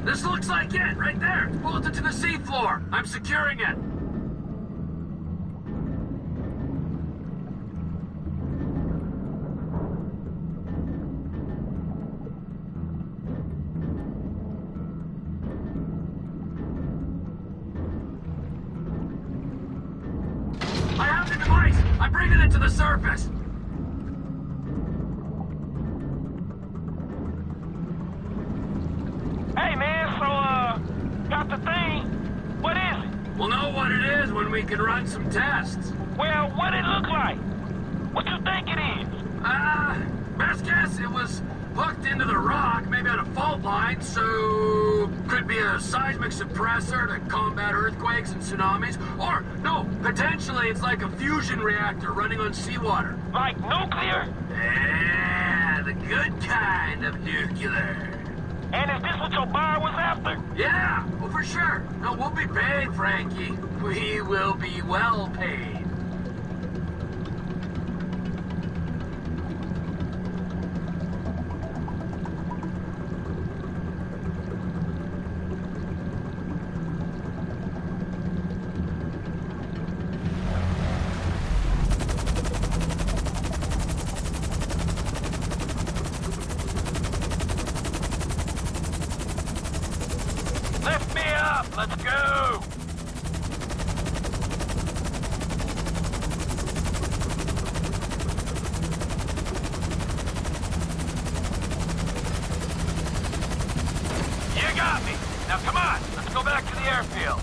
This looks like it, right there. It's bolted to the seafloor. I'm securing it. I have the device! I'm bringing it to the surface! Hey, man, so, got the thing. What is it? We'll know what it is when we can run some tests. Well, what it look like? What you think it is? Best guess it was hooked into the rock, maybe on a fault line, so could be a seismic suppressor to combat earthquakes and tsunamis, or no, potentially it's like a fusion reactor running on seawater. Like nuclear? Yeah, the good kind of nuclear. And is this what your buyer was after? Yeah, well, for sure. No, we'll be paid, Frankie. We will be well paid. Lift me up! Let's go! You got me! Now come on, let's go back to the airfield.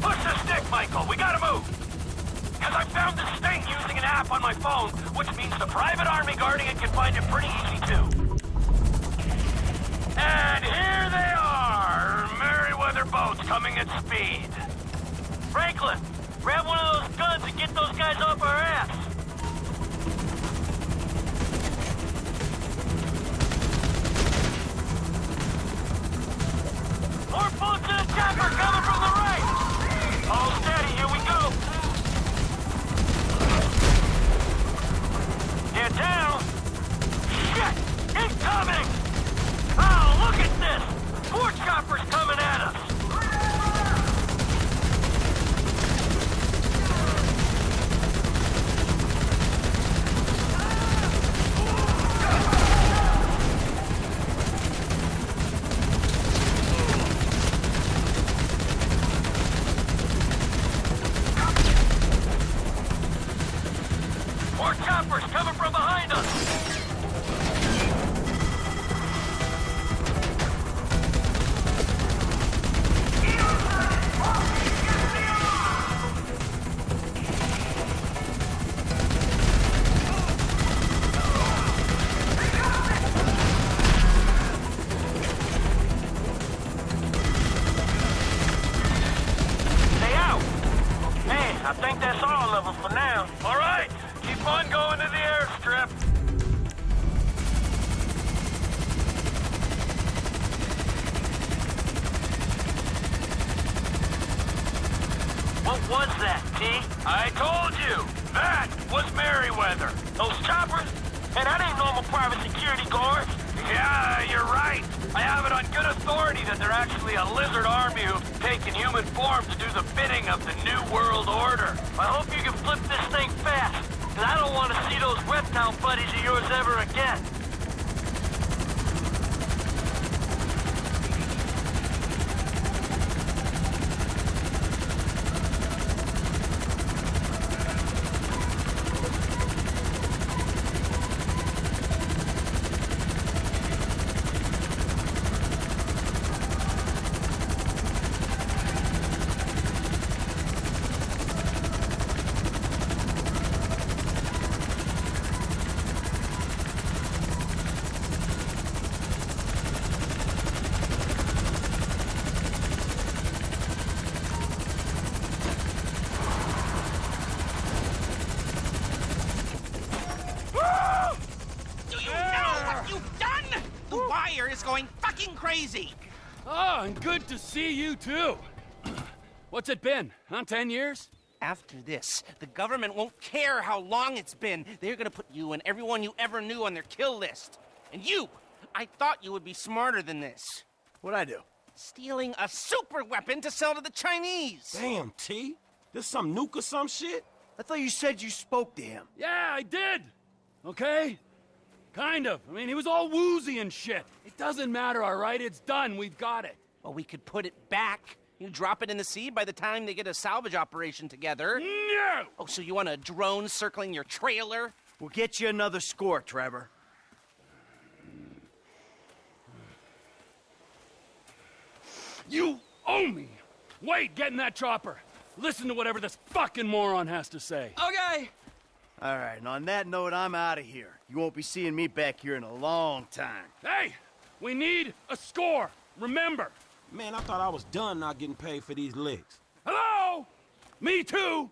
Push the stick, Michael! We gotta move! Because I found this thing using an app on my phone, which means the private army guarding it can find it pretty easy too. And here they are! Merryweather boats coming at speed. Franklin, grab one of those guns and get those guys off our ass. More boats in the chopper coming from the right! All steady, here we go! Get down! Shit! Incoming! Oh, look at this! Four choppers coming at us! More choppers coming from behind us! Stay out! Hey, I think that's all of them for now. All right, keep on going to the airstrip. What was that, T? I told you! That was Merryweather! Those choppers? And that ain't normal private security guards! Yeah, you're right! I have it on good authority that they're actually a lizard army who've taken human form to do the bidding of the New World Order. I hope you can flip this thing fast, because I don't want to see those reptile buddies of yours ever again. Do you know what you've done? The wire is going fucking crazy. Oh, and good to see you too. What's it been, huh? 10 years? After this, the government won't care how long it's been. They're gonna put you and everyone you ever knew on their kill list. And you! I thought you would be smarter than this. What'd I do? Stealing a super weapon to sell to the Chinese. Damn, T. This some nuke or some shit? I thought you said you spoke to him. Yeah, I did. Okay? Kind of. I mean, he was all woozy and shit. It doesn't matter, all right? It's done. We've got it. Well, we could put it back. You drop it in the sea by the time they get a salvage operation together. No! Oh, so you want a drone circling your trailer? We'll get you another score, Trevor. You owe me. Wait, get in that chopper. Listen to whatever this fucking moron has to say. Okay. All right, and on that note, I'm out of here. You won't be seeing me back here in a long time. Hey, we need a score. Remember. Man, I thought I was done not getting paid for these licks. Hello? Me too.